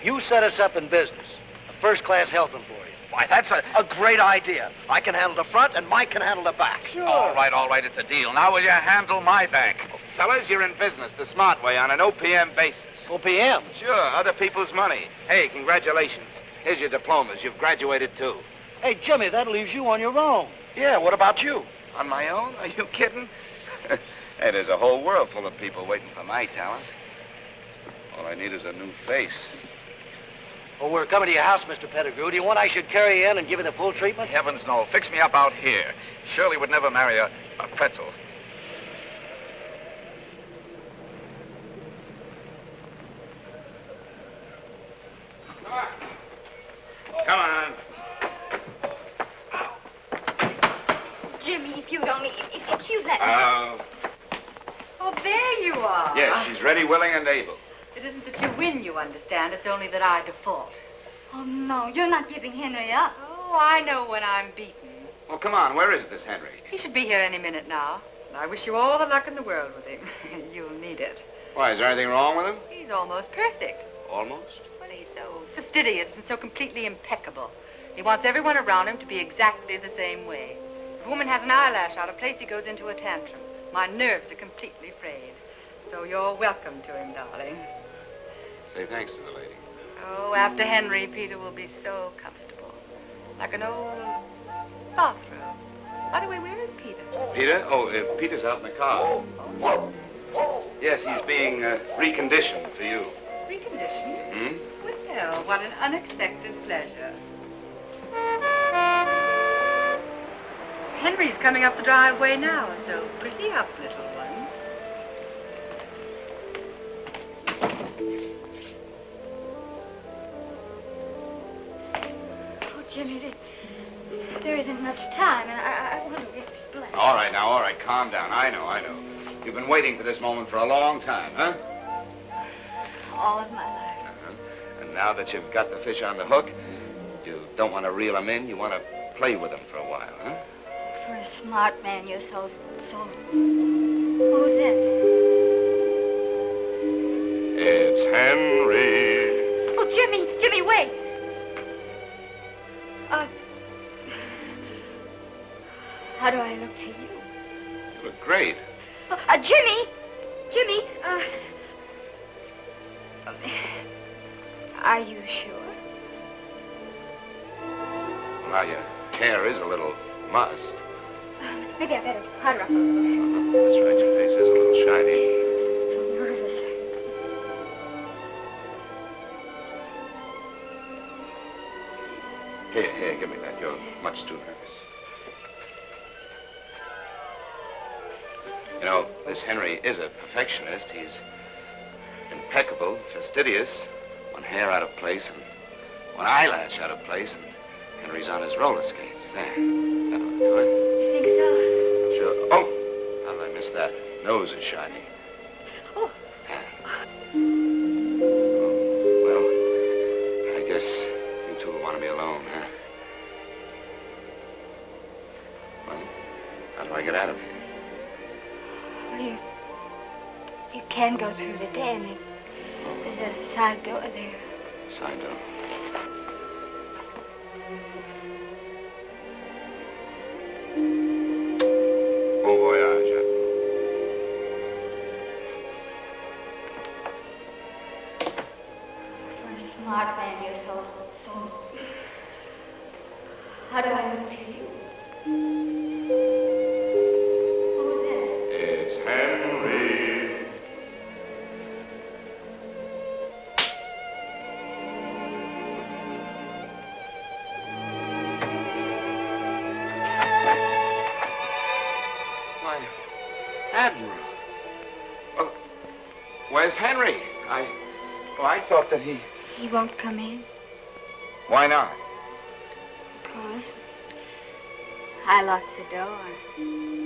You set us up in business. A first-class health employee. Why, that's a great idea. I can handle the front, and Mike can handle the back. Sure. All right, it's a deal. Now will you handle my bank? Fellas, you're in business the smart way on an OPM basis. OPM? Sure, other people's money. Hey, congratulations. Here's your diplomas. You've graduated, too. Hey, Jimmy, that leaves you on your own. Yeah, what about you? On my own? Are you kidding? Hey, there's a whole world full of people waiting for my talent. All I need is a new face. Oh, we're coming to your house, Mr. Pettigrew. Do you want I should carry you in and give you the full treatment? Heavens, no. Fix me up out here. Shirley would never marry a pretzel. Come on. Jimmy, if you'd let me. Oh, there you are. Yes, she's ready, willing, and able. It isn't that you win, you understand. It's only that I default. Oh, no, you're not giving Henry up. Oh, I know when I'm beaten. Well, come on. Where is this Henry? He should be here any minute now. I wish you all the luck in the world with him. You'll need it. Why, is there anything wrong with him? He's almost perfect. Almost? Well, he's so fastidious and so completely impeccable. He wants everyone around him to be exactly the same way. If a woman has an eyelash out of place, he goes into a tantrum. My nerves are completely frayed. So you're welcome to him, darling. Say thanks to the lady. Oh, after Henry, Peter will be so comfortable. Like an old bathrobe. By the way, where is Peter? Peter? Oh, Peter's out in the car. Yes, he's being reconditioned for you. Reconditioned? Hmm? Well, what an unexpected pleasure. Henry's coming up the driveway now, so pretty up, little one. Oh, Jimmy, there isn't much time, and I want to explain. All right, calm down. I know. You've been waiting for this moment for a long time, huh? All of my life. Uh-huh. And now that you've got the fish on the hook, you don't want to reel them in. You want to play with them for a while, huh? For a smart man, you're so... Who's that? It's Henry. Oh, Jimmy, wait. How do I look to you? You look great. Jimmy, are you sure? Well, now, your hair is a little mussed. Maybe I better powder up a little. That's right, your face is a little shiny. So nervous. Here, give me that. You're much too nervous. You know, this Henry is a perfectionist. He's impeccable, fastidious, one hair out of place and one eyelash out of place, and Henry's on his roller skates. There. That'll do it. You think so? Sure. Oh, how did I miss that? Nose is shiny. Oh. Well, I guess you two will want to be alone, huh? Well, how do I get out of here? Well, you can go through the den. There's a side door there. Side door. Bon voyage. For a smart man, you're so... How do I look to you? Who's that? It's Henry. Admiral. Well, where's Henry? I thought that he... He won't come in. Why not? Because I locked the door.